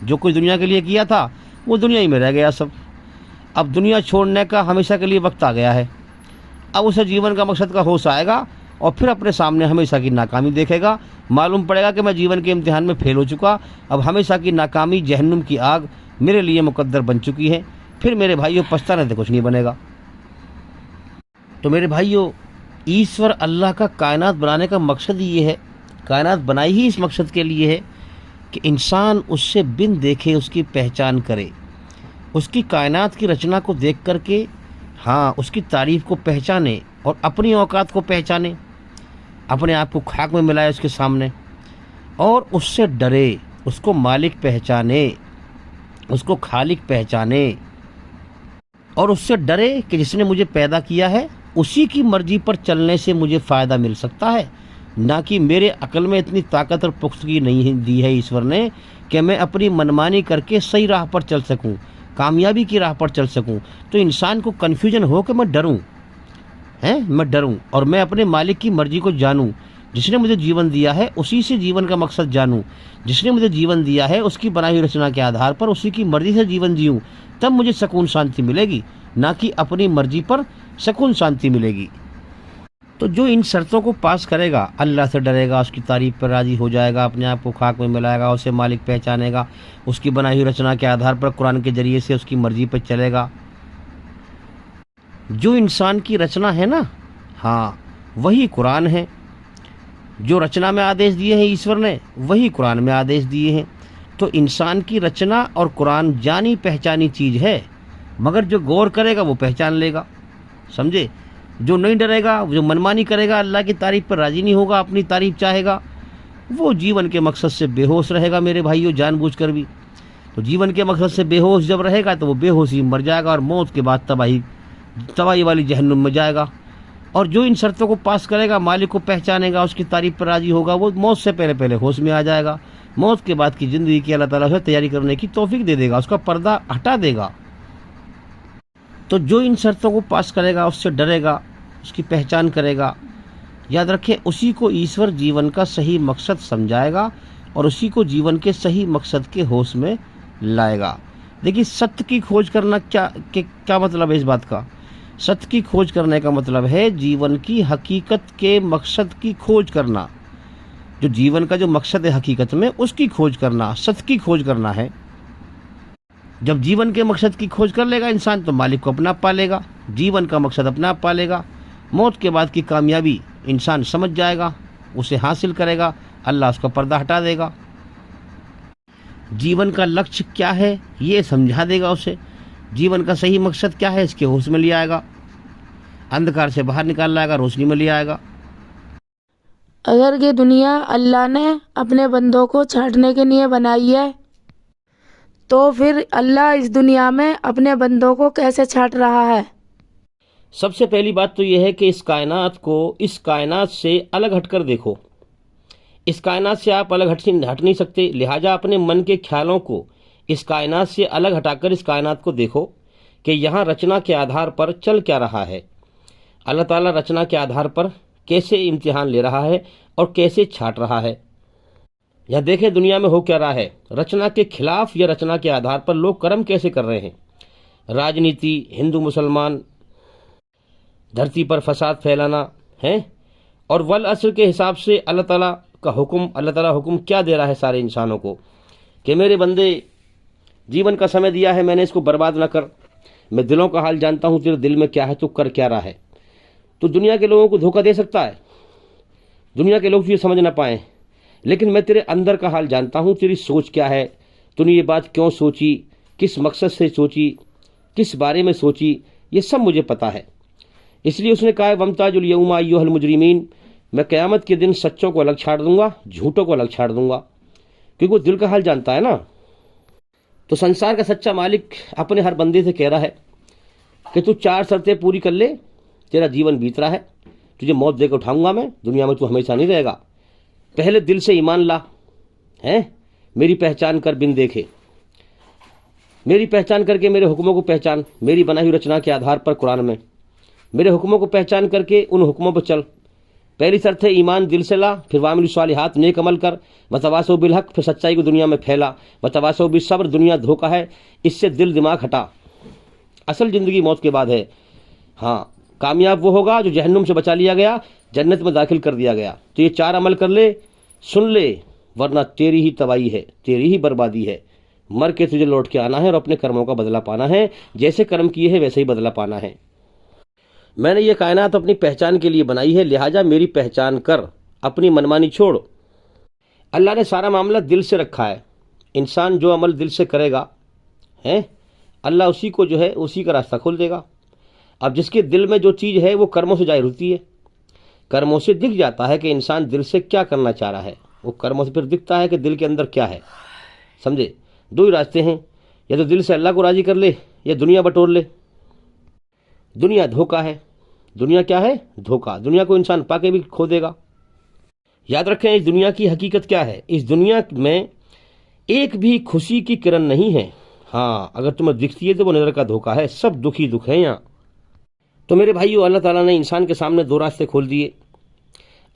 جو کچھ دنیا کے لیے کیا تھا وہ دنیا ہی میں رہ گیا سب، اب دنیا چھوڑنے کا ہمیشہ کے لیے وقت آ گیا ہے، اب اسے جیون کا مقصد کا ہوش آئے گا، اور پھر اپنے سامنے ہمیشہ کی ناکامی دیکھے گا، معلوم پڑے گا کہ میں جیون کے امتحان میں فیل ہو چکا، اب ہمیشہ کی ناکامی، جہنم کی آگ میرے لیے مقدر بن چکی ہے، پھر میرے بھائیوں پچھتانے سے کچھ نہیں بنے گا۔ تو میرے بھائیوں، ایشور اللہ کا کائنات بنانے کا مقصد یہ ہے، کائنات بنائی ہی اس مقصد کے لیے ہے کہ انسان اس سے بن دیکھے اس کی پہچان کرے، اس کی کائنات کی رچنا کو دیکھ کر کے، ہاں، اس کی تعریف کو پہچانے اور اپنی اوقات کو پہچانے، اپنے آپ کو خاک میں ملائے اس کے سامنے، اور اس سے ڈرے، اس کو مالک پہچانے، اس کو خالق پہچانے، اور اس سے ڈرے کہ جس نے مجھے پیدا کیا ہے اسی کی مرضی پر چلنے سے مجھے فائدہ مل سکتا ہے، نہ کہ میرے عقل میں اتنی طاقت اور پختگی نہیں دی ہے ایشور نے کہ میں اپنی منمانی کر کے صحیح راہ پر چل سکوں، کامیابی کی راہ پر چل سکوں۔ تو انسان کو کنفیوژن ہو کہ میں ڈروں، میں ڈروں، اور میں اپنے مالک کی مرضی کو جانوں، جس نے مجھے جیون دیا ہے اسی سے جیون کا مقصد جانوں، جس نے مجھے جیون دیا ہے اس کی بنائی ہوئی رچنا کے آدھار پر اسی کی مرضی سے جیون جیوں، تب مجھے سکون شانتی ملے گی، نہ کہ اپنی مرضی پر سکون شانتی ملے گی۔ تو جو ان شرطوں کو پاس کرے گا، اللہ سے ڈرے گا، اس کی تعریف پر راضی ہو جائے گا، اپنے آپ کو خاک میں ملائے گا، اسے مالک پہچانے گا، اس کی بنائی ہوئی رچنا کے آدھار پر قرآن کے ذریعے سے اس کی مرضی پر چلے گا، جو انسان کی رچنا ہے نا، ہاں، وہی قرآن ہے، جو رچنا میں آدیش دیے ہیں ایشور نے وہی قرآن میں آدیش دیے ہیں۔ تو انسان کی رچنا اور قرآن جانی پہچانی چیز ہے، مگر جو غور کرے گا وہ پہچان لے گا، سمجھے؟ جو نہیں ڈرے گا، جو منمانی کرے گا، اللہ کی تعریف پر راضی نہیں ہوگا، اپنی تعریف چاہے گا، وہ جیون کے مقصد سے بے ہوش رہے گا میرے بھائیوں، جان بوجھ کر بھی۔ تو جیون کے مقصد سے بے ہوش جب رہے گا تو وہ بے ہوشی مر جائے گا، اور موت کے بعد تباہی والی جہنم میں جائے گا۔ اور جو ان شرطوں کو پاس کرے گا، مالک کو پہچانے گا، اس کی تعریف پر راضی ہوگا، وہ موت سے پہلے ہوش میں آ جائے گا، موت کے بعد کی زندگی کی اللہ تعالیٰ سے تیاری کرنے کی توفیق دے دے گا، اس کا پردہ ہٹا دے گا۔ تو جو ان شرطوں کو پاس کرے گا، اس سے ڈرے گا، اس کی پہچان کرے گا، یاد رکھیں اسی کو ایشور جیون کا صحیح مقصد سمجھائے گا، اور اسی کو جیون کے صحیح مقصد کے ہوش میں لائے گا۔ دیکھیے، ستیہ کی کھوج کرنا کیا مطلب ہے اس بات کا؟ ستیہ کی کھوج کرنے کا مطلب ہے جیون کی حقیقت کے مقصد کی کھوج کرنا، جو جیون کا جو مقصد ہے حقیقت میں اس کی کھوج کرنا، ستیہ کی کھوج کرنا ہے۔ جب جیون کے مقصد کی کھوج کر لے گا انسان تو مالک کو اپنا پا لے گا، جیون کا مقصد اپنا پا لے گا، موت کے بعد کی کامیابی انسان سمجھ جائے گا، اسے حاصل کرے گا، اللہ اس کا پردہ ہٹا دے گا، جیون کا لکشیہ کیا ہے یہ سمجھا دے گا اسے، جیون کا صحیح مقصد کیا ہے اس کے ہوش میں لے آئے گا، اندھکار سے باہر نکال لائے گا، روشنی میں لے آئے گا۔ اگر یہ دنیا اللہ نے اپنے بندوں کو چھانٹنے کے لیے بنائی ہے تو پھر اللہ اس دنیا میں اپنے بندوں کو کیسے چھانٹ رہا ہے؟ سب سے پہلی بات تو یہ ہے کہ اس کائنات کو اس کائنات سے الگ ہٹ کر دیکھو، اس کائنات سے آپ الگ ہٹ نہیں سکتے، لہٰذا اپنے من کے خیالوں کو اس کائنات سے الگ ہٹا کر اس کائنات کو دیکھو کہ یہاں رچنا کے آدھار پر چل کیا رہا ہے، اللہ تعالیٰ رچنا کے آدھار پر کیسے امتحان لے رہا ہے اور کیسے چھانٹ رہا ہے۔ یا دیکھیں دنیا میں ہو کیا رہا ہے، رچنا کے خلاف یا رچنا کے آدھار پر لوگ کرم کیسے کر رہے ہیں۔ راجنیتی، ہندو مسلمان، دھرتی پر فساد پھیلانا ہے، اور والعصر کے حساب سے اللہ تعالیٰ حکم کیا دے رہا ہے سارے انسانوں کو کہ میرے بندے جیون کا سمے دیا ہے میں نے، اس کو برباد نہ کر، میں دلوں کا حال جانتا ہوں، تیرے دل میں کیا ہے، تو کر کیا رہا ہے۔ تو دنیا کے لوگوں کو دھوکہ دے سکتا ہے، دنیا کے لوگ یہ سمجھ نہ پائیں، لیکن میں تیرے اندر کا حال جانتا ہوں، تیری سوچ کیا ہے، تو نے یہ بات کیوں سوچی، کس مقصد سے سوچی، کس بارے میں سوچی، یہ سب مجھے پتہ ہے۔ اس لیے اس نے کہا ہے وَامْتَازُوا الْيَوْمَ أَيُّهَا الْمُجْرِمِينَ، میں قیامت کے دن سچوں کو الگ چھاڑ دوں گا، جھوٹوں کو الگ چھاڑ دوں گا، کیونکہ وہ دل کا حال جانتا ہے نا۔ تو سنسار کا سچا مالک اپنے ہر بندے سے کہہ رہا ہے کہ تو 4 شرطیں پوری کر لے، تیرا جیون بیت رہا ہے، تجھے موت دے کے اٹھاؤں گا میں، دنیا میں تو ہمیشہ نہیں رہے گا۔ پہلے دل سے ایمان لا، میری پہچان کر بن دیکھے، میری پہچان کر کے میرے حکموں کو پہچان، میری بنائی ہوئی رچنا کے آدھار پر قرآن میں میرے حکموں کو پہچان کر کے ان حکموں پر چل۔ پہلی شرط ہے ایمان دل سے لا، پھر وعملوا الصالحات، نیک عمل کر، وتواصوا بالحق، پھر سچائی کو دنیا میں پھیلا، وتواصوا بالصبر، دنیا دھوکہ ہے، اس سے دل دماغ ہٹا، اصل زندگی موت کے بعد ہے۔ ہاں، کامیاب وہ ہوگا جو جہنم سے بچا لیا گیا، جنت میں داخل کر دیا گیا۔ تو یہ 4 عمل کر لے، سن لے، ورنہ تیری ہی تباہی ہے، تیری ہی بربادی ہے، مر کے تجھے لوٹ کے آنا ہے اور اپنے کرموں کا بدلہ پانا ہے، جیسے کرم کیے ہیں ویسے ہی بدلہ پانا ہے۔ میں نے یہ کائنات اپنی پہچان کے لیے بنائی ہے، لہٰذا میری پہچان کر، اپنی منمانی چھوڑ۔ اللہ نے سارا معاملہ دل سے رکھا ہے، انسان جو عمل دل سے کرے گا اللہ اسی کو جو ہے اسی کا راستہ کھول دے گا۔ اب جس کے دل میں جو چیز ہے وہ کرموں سے ظاہر ہوتی ہے، کرموں سے دکھ جاتا ہے کہ انسان دل سے کیا کرنا چاہ رہا ہے، وہ کرموں سے پھر دکھتا ہے کہ دل کے اندر کیا ہے۔ سمجھے؟ 2 ہی راستے ہیں، یا تو دل سے اللہ کو راضی کر لے یا دنیا بٹور لے۔ دنیا دھوکہ ہے، دنیا کیا ہے؟ دھوکہ۔ دنیا کو انسان پا کے بھی کھو دے گا۔ یاد رکھیں اس دنیا کی حقیقت کیا ہے، اس دنیا میں ایک بھی خوشی کی کرن نہیں ہے۔ ہاں، اگر تمہیں دکھتی ہے تو وہ نظر کا دھوکہ ہے، سب دکھ ہی دکھ ہے یہاں۔ تو میرے بھائیو، اللہ تعالیٰ نے انسان کے سامنے 2 راستے کھول دیے،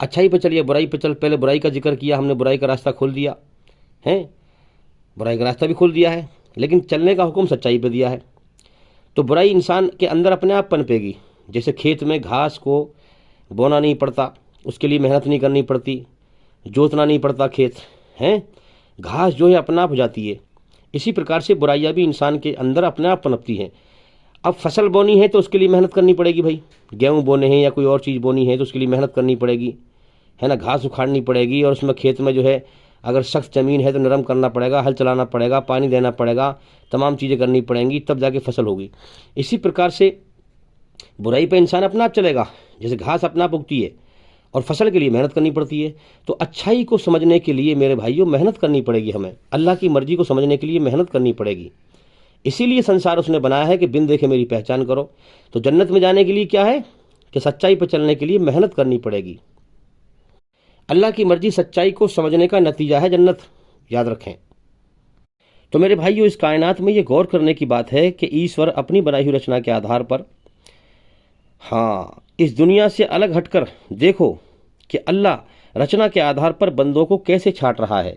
اچھائی پہ چل یا برائی پہ چل۔ پہلے برائی کا ذکر کیا ہم نے، برائی کا راستہ کھول دیا ہے، برائی کا راستہ بھی کھول دیا ہے، لیکن چلنے کا حکم سچائی پہ دیا ہے۔ تو برائی انسان کے اندر اپنے آپ پنپے گی، جیسے کھیت میں گھاس کو بونا نہیں پڑتا، اس کے لیے محنت نہیں کرنی پڑتی، جوتنا نہیں پڑتا کھیت گھاس جو ہے اپنا آپ ہو جاتی ہے۔ اسی پرکار سے برائیاں بھی انسان کے اندر اپنے آپ پنپتی ہیں۔ اب فصل بونی ہے تو اس کے لیے محنت کرنی پڑے گی بھائی، گیہوں بونے ہیں یا کوئی اور چیز بونی ہے تو اس کے لیے محنت کرنی پڑے گی، ہے نا، گھاس اکھاڑنی پڑے گی، اور اس میں کھیت میں جو ہے اگر سخت زمین ہے تو نرم کرنا پڑے گا، ہل چلانا پڑے گا، پانی دینا پڑے گا، تمام چیزیں کرنی پڑیں گی، تب جا کے فصل ہوگی۔ اسی پرکار سے برائی پہ انسان اپنا آپ چلے گا، جیسے گھاس اپنا آپ اگتی ہے اور فصل کے لیے محنت کرنی پڑتی ہے۔ تو اچھائی کو سمجھنے کے لیے میرے بھائیوں محنت کرنی پڑے گی، ہمیں اللہ کی مرضی کو سمجھنے کے لیے محنت کرنی پڑے گی۔ اسی لیے سنسار اس نے بنایا ہے کہ بن دیکھے میری پہچان کرو۔ تو جنت میں جانے کے لیے کیا ہے کہ سچائی پہ چلنے کے لیے محنت کرنی پڑے گی۔ اللہ کی مرضی سچائی کو سمجھنے کا نتیجہ ہے جنت، یاد رکھیں۔ تو میرے بھائیوں، اس کائنات میں یہ غور کرنے کی بات ہے کہ ایشور اپنی بنائی ہوئی رچنا کے آدھار پر اس دنیا سے الگ ہٹ کر دیکھو کہ اللہ رچنا کے آدھار پر بندوں کو کیسے چھانٹ رہا ہے۔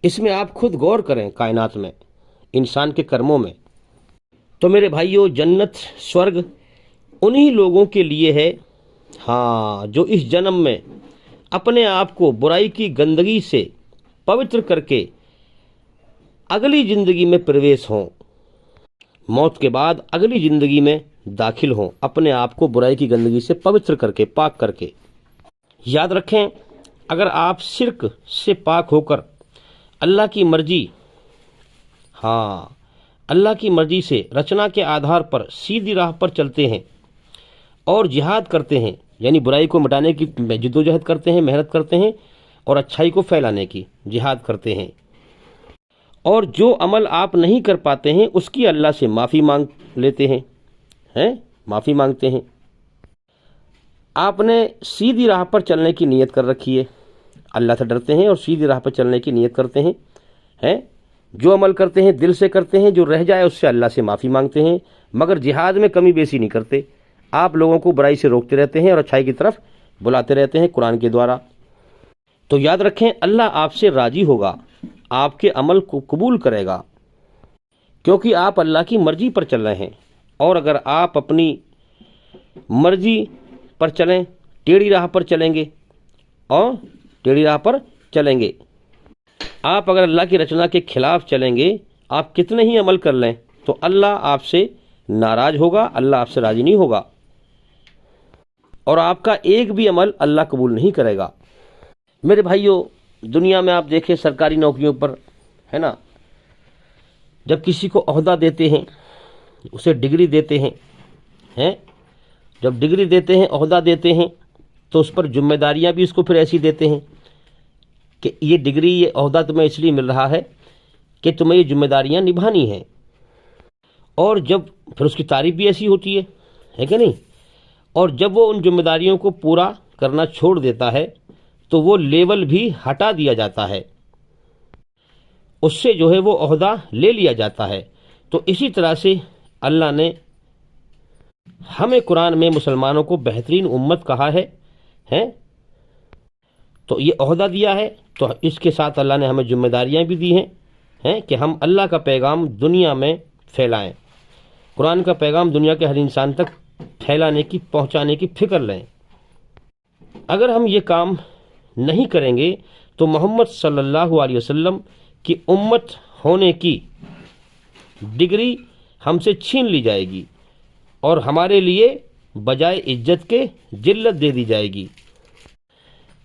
اس میں آپ خود غور کریں، کائنات میں، انسان کے کرموں میں۔ تو میرے بھائیوں، جنت، سورگ انہی لوگوں کے لیے ہے جو اس جنم میں اپنے آپ کو برائی کی گندگی سے پوتر کر کے اگلی زندگی میں پرویش ہوں، موت کے بعد اگلی زندگی میں داخل ہوں، اپنے آپ کو برائی کی گندگی سے پوتر کر کے، پاک کر کے۔ یاد رکھیں، اگر آپ شرک سے پاک ہو کر اللہ کی مرضی اللہ کی مرضی سے رچنا کے آدھار پر سیدھی راہ پر چلتے ہیں اور جہاد کرتے ہیں، یعنی برائی کو مٹانے کی جدوجہد کرتے ہیں، محنت کرتے ہیں، اور اچھائی کو پھیلانے کی جہاد کرتے ہیں، اور جو عمل آپ نہیں کر پاتے ہیں اس کی اللہ سے معافی مانگ لیتے ہیں، معافی مانگتے ہیں۔ آپ نے سیدھی راہ پر چلنے کی نیت کر رکھی ہے، اللہ سے ڈرتے ہیں اور سیدھی راہ پر چلنے کی نیت کرتے ہیں، جو عمل کرتے ہیں دل سے کرتے ہیں، جو رہ جائے اس سے اللہ سے معافی مانگتے ہیں، مگر جہاد میں کمی بیسی نہیں کرتے۔ آپ لوگوں کو برائی سے روکتے رہتے ہیں اور اچھائی کی طرف بلاتے رہتے ہیں قرآن کے دوارا۔ تو یاد رکھیں اللہ آپ سے راضی ہوگا، آپ کے عمل کو قبول کرے گا، کیونکہ آپ اللہ کی مرضی پر چل رہے ہیں۔ اور اگر آپ اپنی مرضی پر چلیں، ٹیڑھی راہ پر چلیں گے اور ٹیڑھی راہ پر چلیں گے، آپ اگر اللہ کی رچنا کے خلاف چلیں گے، آپ کتنے ہی عمل کر لیں تو اللہ آپ سے ناراض ہوگا، اللہ آپ سے راضی نہیں ہوگا، اور آپ کا ایک بھی عمل اللہ قبول نہیں کرے گا۔ میرے بھائیوں، دنیا میں آپ دیکھیں سرکاری نوکریوں پر ہے نا، جب کسی کو عہدہ دیتے ہیں، اسے ڈگری دیتے ہیں، جب ڈگری دیتے ہیں، عہدہ دیتے ہیں، تو اس پر ذمہ داریاں بھی اس کو پھر ایسی دیتے ہیں کہ یہ ڈگری، یہ عہدہ تمہیں اس لیے مل رہا ہے کہ تمہیں یہ ذمہ داریاں نبھانی ہیں، اور جب پھر اس کی تعریف بھی ایسی ہوتی ہے کہ نہیں، اور جب وہ ان ذمہ داریوں کو پورا کرنا چھوڑ دیتا ہے تو وہ لیول بھی ہٹا دیا جاتا ہے، اس سے جو ہے وہ عہدہ لے لیا جاتا ہے۔ تو اسی طرح سے اللہ نے ہمیں قرآن میں مسلمانوں کو بہترین امت کہا ہے، تو یہ عہدہ دیا ہے، تو اس کے ساتھ اللہ نے ہمیں ذمہ داریاں بھی دی ہیں کہ ہم اللہ کا پیغام دنیا میں پھیلائیں، قرآن کا پیغام دنیا کے ہر انسان تک پھیلانے کی، پہنچانے کی فکر لیں۔ اگر ہم یہ کام نہیں کریں گے تو محمد صلی اللہ علیہ وسلم کی امت ہونے کی ڈگری ہم سے چھین لی جائے گی، اور ہمارے لیے بجائے عزت کے ذلت دے دی جائے گی۔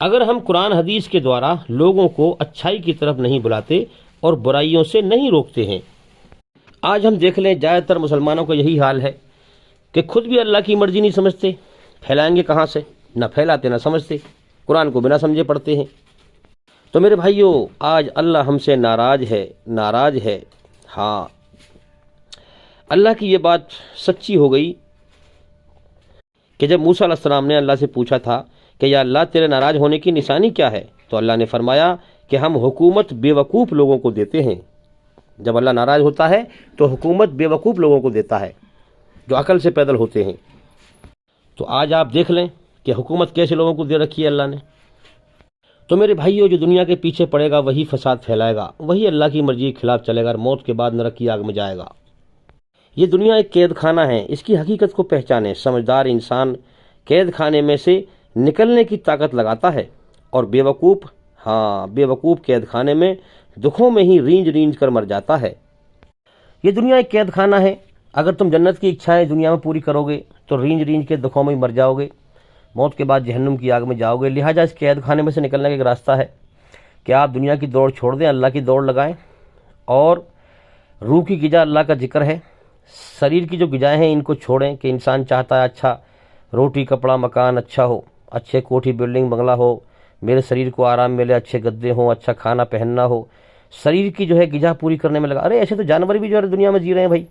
اگر ہم قرآن حدیث کے دوارا لوگوں کو اچھائی کی طرف نہیں بلاتے اور برائیوں سے نہیں روکتے ہیں۔ آج ہم دیکھ لیں زیادہ تر مسلمانوں کا یہی حال ہے کہ خود بھی اللہ کی مرضی نہیں سمجھتے، پھیلائیں گے کہاں سے، نہ پھیلاتے نہ سمجھتے، قرآن کو بنا سمجھے پڑھتے ہیں۔ تو میرے بھائیوں، آج اللہ ہم سے ناراض ہے۔ ہاں، اللہ کی یہ بات سچی ہو گئی کہ جب موسیٰ علیہ السلام نے اللہ سے پوچھا تھا کہ یا اللہ تیرے ناراض ہونے کی نشانی کیا ہے، تو اللہ نے فرمایا کہ ہم حکومت بے وقوف لوگوں کو دیتے ہیں۔ جب اللہ ناراض ہوتا ہے تو حکومت بے وقوف لوگوں کو دیتا ہے جو عقل سے پیدل ہوتے ہیں۔ تو آج آپ دیکھ لیں کہ حکومت کیسے لوگوں کو دے رکھی ہے اللہ نے۔ تو میرے بھائیوں، جو دنیا کے پیچھے پڑے گا وہی فساد پھیلائے گا، وہی اللہ کی مرضی کے خلاف چلے گا، اور موت کے بعد نرک کی آگ میں جائے گا۔ یہ دنیا ایک قید خانہ ہے، اس کی حقیقت کو پہچانے۔ سمجھدار انسان قید خانے میں سے نکلنے کی طاقت لگاتا ہے، اور بے وقوف قید خانے میں دکھوں میں ہی رینج رینج کر مر جاتا ہے۔ یہ دنیا ایک قید خانہ ہے، اگر تم جنت کی اچھائیں دنیا میں پوری کرو گے تو رینج رینج کے دکھوں میں ہی مر جاؤ گے، موت کے بعد جہنم کی آگ میں جاؤ گے۔ لہٰذا اس قید خانے میں سے نکلنے کا ایک راستہ ہے کہ آپ دنیا کی دوڑ چھوڑ دیں، اللہ کی دوڑ لگائیں، اور روح کی غذا اللہ کا ذکر ہے، شریر کی جو غذائیں ہیں ان کو چھوڑیں۔ کہ انسان چاہتا ہے اچھا روٹی کپڑا مکان اچھا ہو، اچھے کوٹھی بلڈنگ بنگلہ ہو، میرے شریر کو آرام ملے، اچھے گدے ہوں، اچھا کھانا پہننا ہو، شریر کی جو ہے غذا پوری کرنے میں لگا۔ ارے ایسے تو جانور بھی جو ہے دنیا میں جی رہے ہیں بھائی،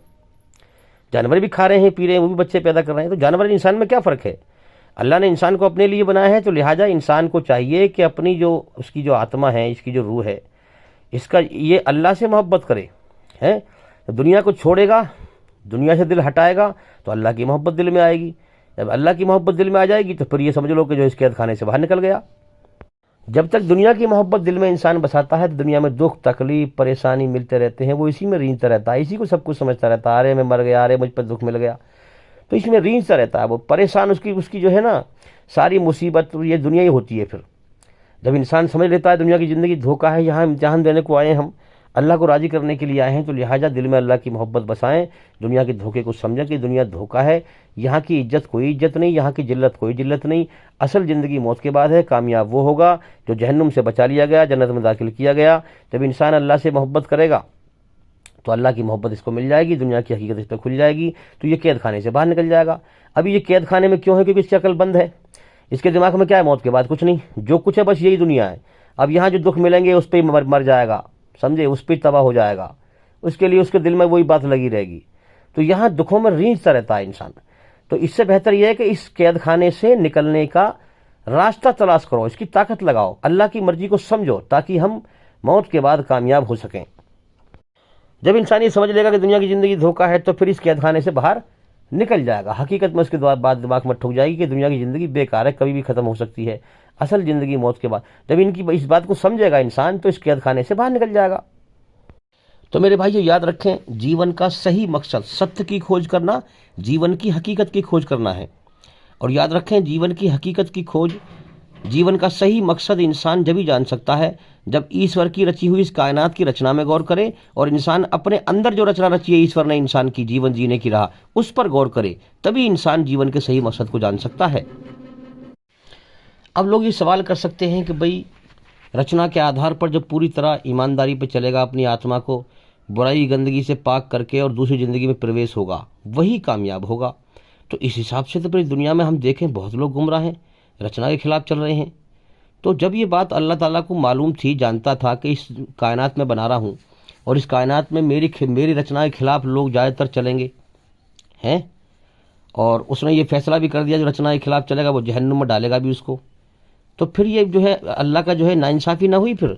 جانور بھی کھا رہے ہیں، پی رہے ہیں، وہ بھی بچے پیدا کر رہے ہیں، تو جانور اور انسان میں کیا فرق ہے؟ اللہ نے انسان کو اپنے لیے بنایا ہے، تو لہٰذا انسان کو چاہیے کہ اپنی جو اس کی جو آتما ہے، اس کی جو روح ہے، اس کا یہ اللہ سے محبت کرے ہے۔ دنیا کو چھوڑے گا، دنیا سے دل ہٹائے گا تو اللہ کی محبت دل میں آئے گی۔ جب اللہ کی محبت دل میں آ جائے گی تو پھر یہ سمجھ لو کہ جو اس قید خانے سے باہر نکل گیا۔ جب تک دنیا کی محبت دل میں انسان بساتا ہے تو دنیا میں دکھ تکلیف پریشانی ملتے رہتے ہیں، وہ اسی میں رینجتا رہتا ہے، اسی کو سب کچھ سمجھتا رہتا ہے، ارے میں مر گیا، ارے مجھ پر دکھ مل گیا، تو اس میں رینجتا رہتا ہے، وہ پریشان، اس کی جو ہے نا ساری مصیبت یہ دنیا ہی ہوتی ہے۔ پھر جب انسان سمجھ لیتا ہے دنیا کی زندگی دھوکہ ہے، یہاں امتحان دینے کو آئے ہیں، ہم اللہ کو راضی کرنے کے لیے آئے ہیں، تو لہٰذا دل میں اللہ کی محبت بسائیں، دنیا کے دھوکے کو سمجھیں کہ دنیا دھوکہ ہے، یہاں کی عزت کوئی عزت نہیں، یہاں کی ذلت کوئی ذلت نہیں، اصل زندگی موت کے بعد ہے۔ کامیاب وہ ہوگا جو جہنم سے بچا لیا گیا، جنت میں داخل کیا گیا۔ جب انسان اللہ سے محبت کرے گا تو اللہ کی محبت اس کو مل جائے گی، دنیا کی حقیقت اس پہ کھل جائے گی، تو یہ قید خانے سے باہر نکل جائے گا۔ ابھی یہ قید خانے میں کیوں ہے؟ کیونکہ اس کی عقل بند ہے، اس کے دماغ میں کیا ہے؟ موت کے بعد کچھ نہیں، جو کچھ ہے بس یہی دنیا ہے۔ اب یہاں جو دکھ ملیں گے اس پہ مر جائے گا، سمجھے، اس پہ تباہ ہو جائے گا، اس کے لیے اس کے دل میں وہی بات لگی رہے گی، تو یہاں دکھوں میں رینجتا رہتا ہے انسان۔ تو اس سے بہتر یہ ہے کہ اس قید خانے سے نکلنے کا راستہ تلاش کرو، اس کی طاقت لگاؤ، اللہ کی مرضی کو سمجھو، تاکہ ہم موت کے بعد کامیاب ہو سکیں۔ جب انسان یہ سمجھ لے گا کہ دنیا کی زندگی دھوکہ ہے تو پھر اس قید خانے سے باہر نکل جائے گا. حقیقت میں اس کے بعد دماغ میں ٹھک جائے گی کہ دنیا کی زندگی بیکار ہے, کبھی بھی ختم ہو سکتی ہے. اصل زندگی موت کے بعد. جب ان کی اس بات کو سمجھے گا انسان تو اس قید خانے سے باہر نکل جائے گا. تو میرے بھائیو یاد رکھیں, جیون کا صحیح مقصد ستیہ کی کھوج کرنا, جیون کی حقیقت کی کھوج کرنا ہے. اور یاد رکھیں, جیون کی حقیقت کی کھوج, جیون کا صحیح مقصد انسان جب ہی جان سکتا ہے جب ایشور کی رچی ہوئی اس کائنات کی رچنا میں غور کرے اور انسان اپنے اندر جو رچنا رچی ہے ایشور نے انسان کی جیون جینے کی راہ, اس پر غور کرے. تبھی انسان جیون کے صحیح مقصد کو جان سکتا ہے. اب لوگ یہ سوال کر سکتے ہیں کہ بھئی رچنا کے آدھار پر جب پوری طرح ایمانداری پہ چلے گا, اپنی آتما کو برائی گندگی سے پاک کر کے اور دوسری زندگی میں پرویش ہوگا, وہی کامیاب ہوگا. تو اس حساب سے تو پوری دنیا میں ہم دیکھیں بہت لوگ گمراہ ہیں, رچنا کے خلاف چل رہے ہیں. تو جب یہ بات اللہ تعالیٰ کو معلوم تھی, جانتا تھا کہ اس کائنات میں بنا رہا ہوں اور اس کائنات میں میری رچنا کے خلاف لوگ زیادہ تر چلیں گے ہیں, اور اس نے یہ فیصلہ بھی کر دیا جو رچنا کے خلاف چلے گا وہ جہنم میں ڈالے گا بھی اس کو, تو پھر یہ جو ہے اللہ کا جو ہے ناانصافی نہ ہوئی پھر.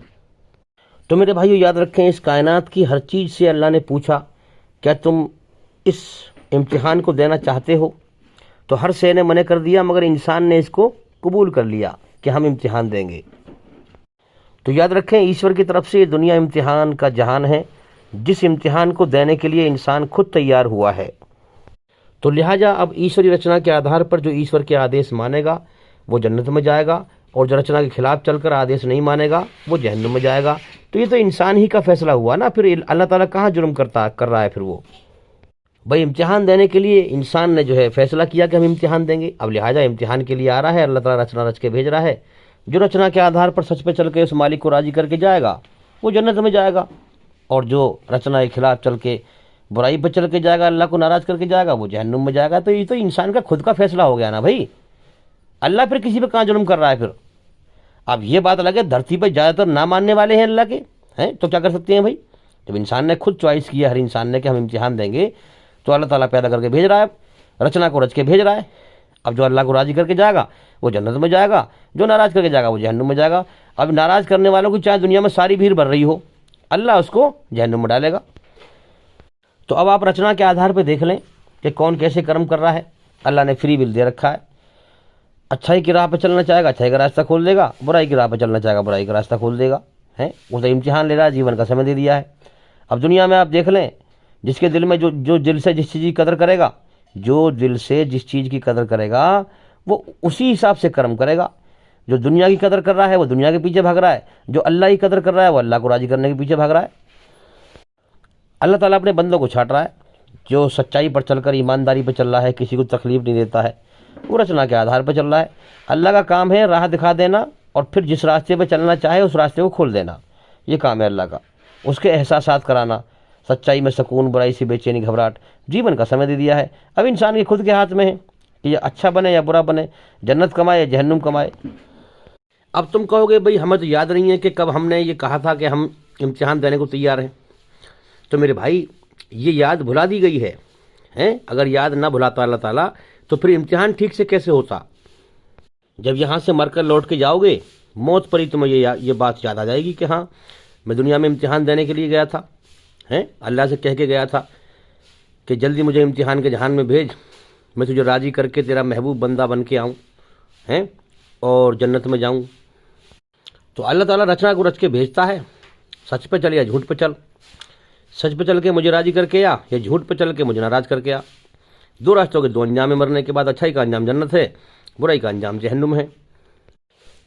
تو میرے بھائیو یاد رکھیں, اس کائنات کی ہر چیز سے اللہ نے پوچھا کیا تم اس امتحان کو دینا چاہتے ہو؟ تو ہر شے نے منع کر دیا, مگر انسان نے اس کو قبول کر لیا کہ ہم امتحان دیں گے. تو یاد رکھیں, ایشور کی طرف سے یہ دنیا امتحان کا جہان ہے, جس امتحان کو دینے کے لیے انسان خود تیار ہوا ہے. تو لہٰذا اب ایشوری رچنا کے آدھار پر جو ایشور کے آدیش مانے گا وہ جنت میں جائے گا, اور جو رچنا کے خلاف چل کر آدیش نہیں مانے گا وہ جہنم میں جائے گا. تو یہ تو انسان ہی کا فیصلہ ہوا نا, پھر اللہ تعالیٰ کہاں جرم کر رہا ہے پھر وہ. بھائی امتحان دینے کے لیے انسان نے جو ہے فیصلہ کیا کہ ہم امتحان دیں گے, اب لہٰذا امتحان کے لیے آ رہا ہے, اللہ تعالیٰ رچنا رچ کے بھیج رہا ہے. جو رچنا کے آدھار پر سچ پہ چل کے اس مالک کو راضی کر کے جائے گا وہ جنت میں جائے گا, اور جو رچنا کے خلاف چل کے برائی پہ چل کے جائے گا, اللہ کو ناراض کر کے جائے گا, وہ جہنم میں جائے گا. تو یہ تو انسان کا خود کا فیصلہ ہو گیا نا بھائی, اللہ پھر کسی پہ کہاں ظلم کر رہا ہے پھر. اب یہ بات الگ ہے, دھرتی پہ زیادہ تر نہ ماننے والے ہیں اللہ کے ہیں, تو کیا کر سکتے ہیں بھائی. جب انسان نے خود چوائس کیا, ہر انسان نے کہ ہم امتحان دیں گے, تو اللہ تعالیٰ پیدا کر کے بھیج رہا ہے, رچنا کو رچ کے بھیج رہا ہے. اب جو اللہ کو راضی کر کے جائے گا وہ جنت میں جائے گا, جو ناراض کر کے جائے گا وہ جہنم میں جائے گا. اب ناراض کرنے والوں کی چاہے دنیا میں ساری بھیڑ بڑھ رہی ہو, اللہ اس کو جہنم میں ڈالے گا. تو اب آپ رچنا کے آدھار پہ دیکھ لیں کہ کون کیسے کرم کر رہا ہے. اللہ نے فری ول دے رکھا ہے, اچھائی کی راہ پہ چلنا چاہے گا اچھائی کا راستہ کھول دے گا, برائی کی راہ پہ چلنا چاہے گا برائی کا راستہ کھول دے گا. وہ تو امتحان لے رہا ہے, جیون کا سمے دے دیا ہے. اب دنیا میں آپ دیکھ لیں, جس کے دل میں جو دل سے جس چیز کی قدر کرے گا, جو دل سے جس چیز کی قدر کرے گا وہ اسی حساب سے کرم کرے گا. جو دنیا کی قدر کر رہا ہے وہ دنیا کے پیچھے بھاگ رہا ہے, جو اللہ کی قدر کر رہا ہے وہ اللہ کو راضی کرنے کے پیچھے بھاگ رہا ہے. اللہ تعالیٰ اپنے بندوں کو چھانٹ رہا ہے, جو سچائی پر چل کر ایمانداری پہ چل رہا ہے, کسی کو تکلیف نہیں دیتا ہے, وہ رچنا کے آدھار پہ چل رہا ہے. اللہ کا کام ہے راہ دکھا دینا, اور پھر جس راستے پہ چلنا چاہے اس راستے کو کھول دینا, یہ کام ہے اللہ کا. اس کے احساسات کرانا, سچائی میں سکون, برائی سے بے چینی گھبراہٹ, جیون کا سمے دے دیا ہے. اب انسان کے خود کے ہاتھ میں ہے کہ یہ اچھا بنے یا برا بنے, جنت کمائے یا جہنم کمائے. اب تم کہو گے بھئی ہمیں تو یاد نہیں ہے کہ کب ہم نے یہ کہا تھا کہ ہم امتحان دینے کو تیار ہیں. تو میرے بھائی یہ یاد بھلا دی گئی ہے, اگر یاد نہ بھلاتا اللہ تعالیٰ تو پھر امتحان ٹھیک سے کیسے ہوتا. جب یہاں سے مر کر لوٹ کے جاؤ گے, موت پر ہی تمہیں یہ بات یاد آ جائے گی کہ ہاں میں دنیا میں امتحان دینے کے لیے گیا تھا, اللہ سے کہہ کے گیا تھا کہ جلدی مجھے امتحان کے جہان میں بھیج, میں تجھے راضی کر کے تیرا محبوب بندہ بن کے آؤں اور جنت میں جاؤں. تو اللہ تعالیٰ رچنا کو رچ کے بھیجتا ہے, سچ پہ چل یا جھوٹ پہ چل. سچ پہ چل کے مجھے راضی کر کے آ, یا جھوٹ پہ چل کے مجھے ناراض کر کے آ. دو راستوں کے دو انجام ہے, مرنے کے بعد اچھائی کا انجام جنت ہے, برائی کا انجام جہنم ہے.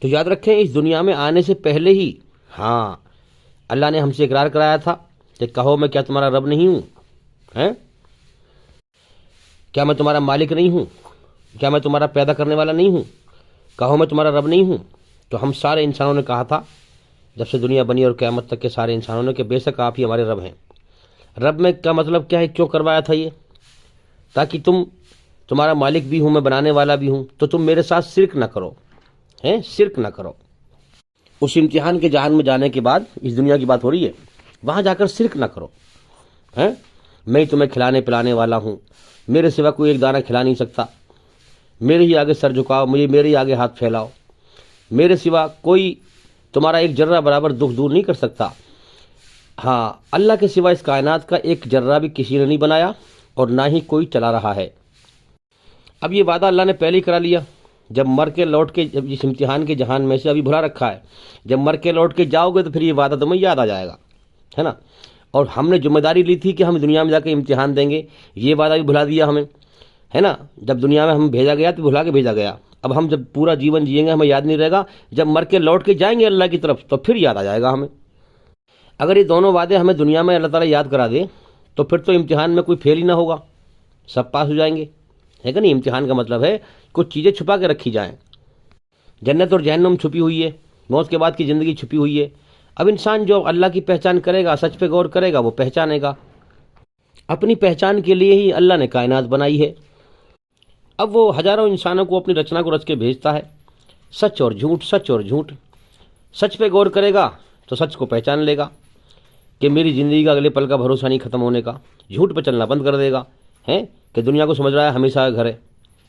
تو یاد رکھیں اس دنیا میں آنے سے پہلے ہی اللہ نے ہم سے اقرار کرایا تھا کہ کہو میں کیا تمہارا رب نہیں ہوں, کیا میں تمہارا مالک نہیں ہوں, کیا میں تمہارا پیدا کرنے والا نہیں ہوں, کہو میں تمہارا رب نہیں ہوں. تو ہم سارے انسانوں نے کہا تھا جب سے دنیا بنی اور قیامت تک کے سارے انسانوں نے کہ بے شک آپ ہی ہمارے رب ہیں. رب میں کا مطلب کیا ہے, کیوں کروایا تھا یہ, تاکہ تمہارا مالک بھی ہوں, میں بنانے والا بھی ہوں, تو تم میرے ساتھ شرک نہ کرو, شرک نہ کرو. اس امتحان کے جہان میں جانے کے بعد, اس دنیا کی بات ہو رہی ہے, وہاں جا کر شرک نہ کرو. میں تمہیں کھلانے پلانے والا ہوں, میرے سوا کوئی ایک دانہ کھلا نہیں سکتا, میرے ہی آگے سر جھکاؤ, میرے ہی آگے ہاتھ پھیلاؤ, میرے سوا کوئی تمہارا ایک ذرہ برابر دکھ دور نہیں کر سکتا. اللہ کے سوا اس کائنات کا ایک ذرہ بھی کسی نے نہیں بنایا اور نہ ہی کوئی چلا رہا ہے. اب یہ وعدہ اللہ نے پہلے ہی کرا لیا، جب مر کے لوٹ کے، جب اس امتحان کے جہان میں سے ابھی بھلا رکھا ہے، جب مر کے لوٹ کے جاؤ گے تو پھر یہ وعدہ تمہیں یاد آ جائے گا، ہے نا۔ اور ہم نے ذمہ داری لی تھی کہ ہم دنیا میں جا کے امتحان دیں گے، یہ وعدہ بھی بھلا دیا ہمیں، ہے نا۔ جب دنیا میں ہم بھیجا گیا تو بھلا کے بھیجا گیا، اب ہم جب پورا جیون جئیں گے ہمیں یاد نہیں رہے گا، جب مر کے لوٹ کے جائیں گے اللہ کی طرف تو پھر یاد آ جائے گا ہمیں۔ اگر یہ دونوں وعدے ہمیں دنیا میں اللہ تعالیٰ یاد کرا دے تو پھر تو امتحان میں کوئی فیل ہی نہ ہوگا، سب پاس ہو جائیں گے، ہے کہ نہیں۔ امتحان کا مطلب ہے کچھ چیزیں چھپا کے رکھی جائیں، جنت اور جہنم چھپی ہوئی ہے، موت کے بعد کی زندگی چھپی ہوئی ہے۔ اب انسان جو اللہ کی پہچان کرے گا، سچ پہ غور کرے گا، وہ پہچانے گا۔ اپنی پہچان کے لیے ہی اللہ نے کائنات بنائی ہے۔ اب وہ ہزاروں انسانوں کو اپنی رچنا کو رچ کے بھیجتا ہے، سچ اور جھوٹ، سچ اور جھوٹ۔ سچ پہ غور کرے گا تو سچ کو پہچان لے گا کہ میری زندگی کا اگلے پل کا بھروسہ نہیں ختم ہونے کا، جھوٹ پہ چلنا بند کر دے گا، ہے کہ دنیا کو سمجھ رہا ہے ہمیشہ گھر ہے،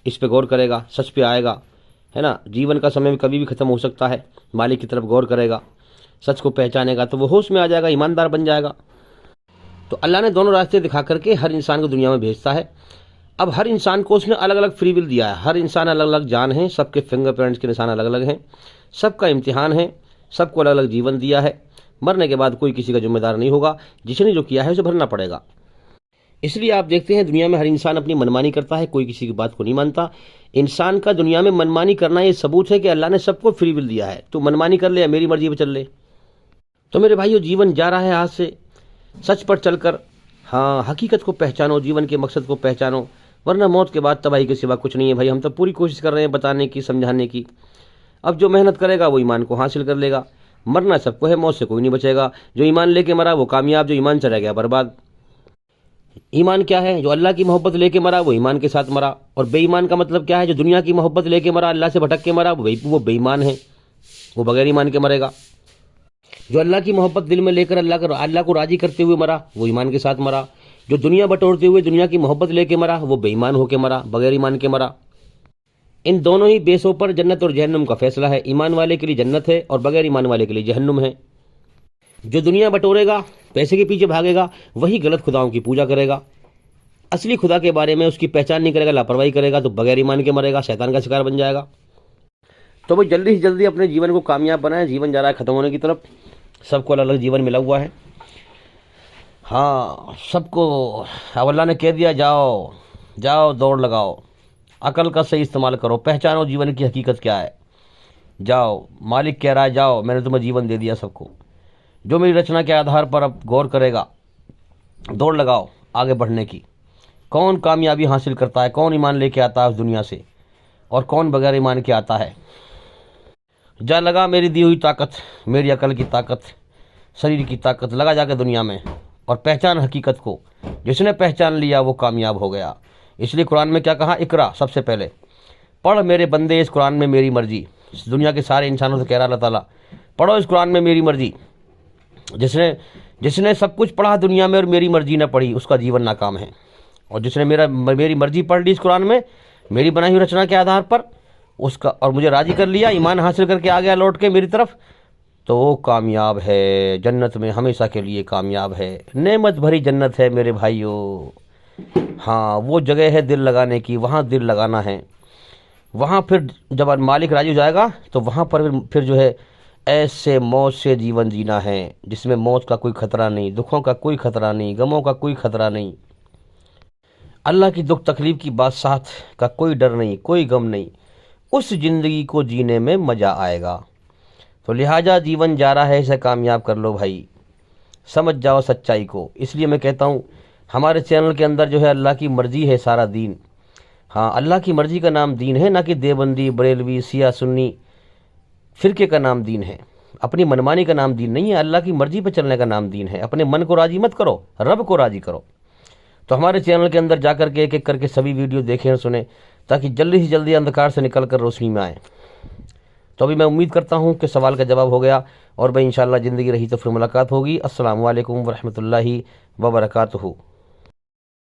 اس پہ غور کرے گا، سچ پہ آئے گا، ہے نا۔ جیون کا سمے کبھی بھی ختم ہو سکتا ہے، مالک کی طرف غور کرے گا، سچ کو پہچانے گا تو وہ ہوش میں آ جائے گا، ایماندار بن جائے گا۔ تو اللہ نے دونوں راستے دکھا کر کے ہر انسان کو دنیا میں بھیجتا ہے۔ اب ہر انسان کو اس نے الگ الگ فری ول دیا ہے، ہر انسان الگ الگ جان ہے، سب کے فنگر پرنٹس کے نشان الگ الگ ہیں، سب کا امتحان ہے، سب کو الگ الگ جیون دیا ہے۔ مرنے کے بعد کوئی کسی کا ذمہ دار نہیں ہوگا، جس نے جو کیا ہے اسے بھرنا پڑے گا۔ اس لیے آپ دیکھتے ہیں دنیا میں ہر انسان اپنی منمانی کرتا ہے، کوئی کسی کی بات کو نہیں مانتا۔ انسان کا دنیا میں منمانی کرنا یہ ثبوت ہے کہ اللہ نے سب کو فری ول دیا ہے، تو منمانی کر لے یا میری مرضی پہ چل لے۔ تو میرے بھائیو، جیون جا رہا ہے ہاتھ سے، سچ پر چل کر، ہاں، حقیقت کو پہچانو، جیون کے مقصد کو پہچانو، ورنہ موت کے بعد تباہی کے سوا کچھ نہیں ہے۔ بھائی ہم تو پوری کوشش کر رہے ہیں بتانے کی، سمجھانے کی۔ اب جو محنت کرے گا وہ ایمان کو حاصل کر لے گا۔ مرنا سب کو ہے، موت سے کوئی نہیں بچے گا۔ جو ایمان لے کے مرا وہ کامیاب، جو ایمان چلا گیا برباد۔ ایمان کیا ہے؟ جو اللہ کی محبت لے کے مرا وہ ایمان کے ساتھ مرا، اور بے ایمان کا مطلب کیا ہے؟ جو دنیا کی محبت لے کے مرا، اللہ سے بھٹک کے مرا، وہ بے ایمان ہے، وہ بغیر ایمان کے مرے گا۔ جو اللہ کی محبت دل میں لے کر اللہ کو راضی کرتے ہوئے مرا وہ ایمان کے ساتھ مرا۔ جو دنیا بٹورتے ہوئے دنیا کی محبت لے کے مرا وہ بے ایمان ہو کے مرا، بغیر ایمان کے مرا۔ ان دونوں ہی بیسوں پر جنت اور جہنم کا فیصلہ ہے۔ ایمان والے کے لیے جنت ہے اور بغیر ایمان والے کے لیے جہنم ہے۔ جو دنیا بٹورے گا، پیسے کے پیچھے بھاگے گا، وہی غلط خداؤں کی پوجا کرے گا، اصلی خدا کے بارے میں اس کی پہچان نہیں کرے گا، لاپرواہی کرے گا، تو بغیر ایمان کے مرے گا، شیطان کا شکار بن جائے گا۔ تو وہ جلدی سے جلدی اپنے جیون کو کامیاب بنائیں۔ جیون جا رہا ہے ختم ہونے کی طرف، سب کو الگ الگ جیون ملا ہوا ہے۔ ہاں، سب کو اب اللہ نے کہہ دیا جاؤ جاؤ دوڑ لگاؤ، عقل کا صحیح استعمال کرو، پہچانو جیون کی حقیقت کیا ہے۔ جاؤ، مالک کہہ رہا ہے جاؤ، میں نے تمہیں جیون دے دیا سب کو۔ جو میری رچنا کے آدھار پر اب غور کرے گا، دوڑ لگاؤ آگے بڑھنے کی۔ کون کامیابی حاصل کرتا ہے، کون ایمان لے کے آتا ہے اس دنیا سے، اور کون بغیر ایمان کے آتا ہے۔ جا لگا میری دی ہوئی طاقت، میری عقل کی طاقت، شریر کی طاقت، لگا جا کے دنیا میں، اور پہچان حقیقت کو۔ جس نے پہچان لیا وہ کامیاب ہو گیا۔ اس لیے قرآن میں کیا کہا؟ اقرا، سب سے پہلے پڑھ میرے بندے اس قرآن میں میری مرضی۔ اس دنیا کے سارے انسانوں سے کہہ رہا اللہ تعالیٰ، پڑھو اس قرآن میں میری مرضی۔ جس نے سب کچھ پڑھا دنیا میں اور میری مرضی نہ پڑھی، اس کا جیون ناکام ہے۔ اور جس نے میری مرضی پڑھ لی اس قرآن میں، میری بنائی ہوئی رچنا کے آدھار پر، اس کا، اور مجھے راضی کر لیا، ایمان حاصل کر کے آ گیا لوٹ کے میری طرف، تو وہ کامیاب ہے، جنت میں ہمیشہ کے لیے کامیاب ہے۔ نعمت بھری جنت ہے میرے بھائیو۔ ہاں، وہ جگہ ہے دل لگانے کی، وہاں دل لگانا ہے۔ وہاں پھر جب مالک راضی ہو جائے گا تو وہاں پر پھر جو ہے ایسے موت سے جیون جینا ہے جس میں موت کا کوئی خطرہ نہیں، دکھوں کا کوئی خطرہ نہیں، غموں کا کوئی خطرہ نہیں، اللہ کی دکھ تکلیف کی بادشاہت کا کوئی ڈر نہیں، کوئی غم نہیں۔ اس زندگی کو جینے میں مزہ آئے گا۔ تو لہٰذا جیون جا رہا ہے، اسے کامیاب کر لو بھائی، سمجھ جاؤ سچائی کو۔ اس لیے میں کہتا ہوں ہمارے چینل کے اندر جو ہے اللہ کی مرضی ہے سارا دین۔ ہاں، اللہ کی مرضی کا نام دین ہے، نہ کہ دیوبندی، بریلوی، شیعہ، سنی فرقے کا نام دین ہے۔ اپنی منمانی کا نام دین نہیں ہے، اللہ کی مرضی پہ چلنے کا نام دین ہے۔ اپنے من کو راضی مت کرو، رب کو راضی کرو۔ تو ہمارے چینل کے اندر جا کر کے ایک ایک کر کے سبھی ویڈیو دیکھیں اور سنیں، تاکہ جلدی سے جلدی اندھکار سے نکل کر روشنی میں آئیں۔ تو ابھی میں امید کرتا ہوں کہ سوال کا جواب ہو گیا، اور بھائی انشاءاللہ زندگی رہی تو پھر ملاقات ہوگی۔ السلام علیکم ورحمۃ اللہ وبرکاتہ۔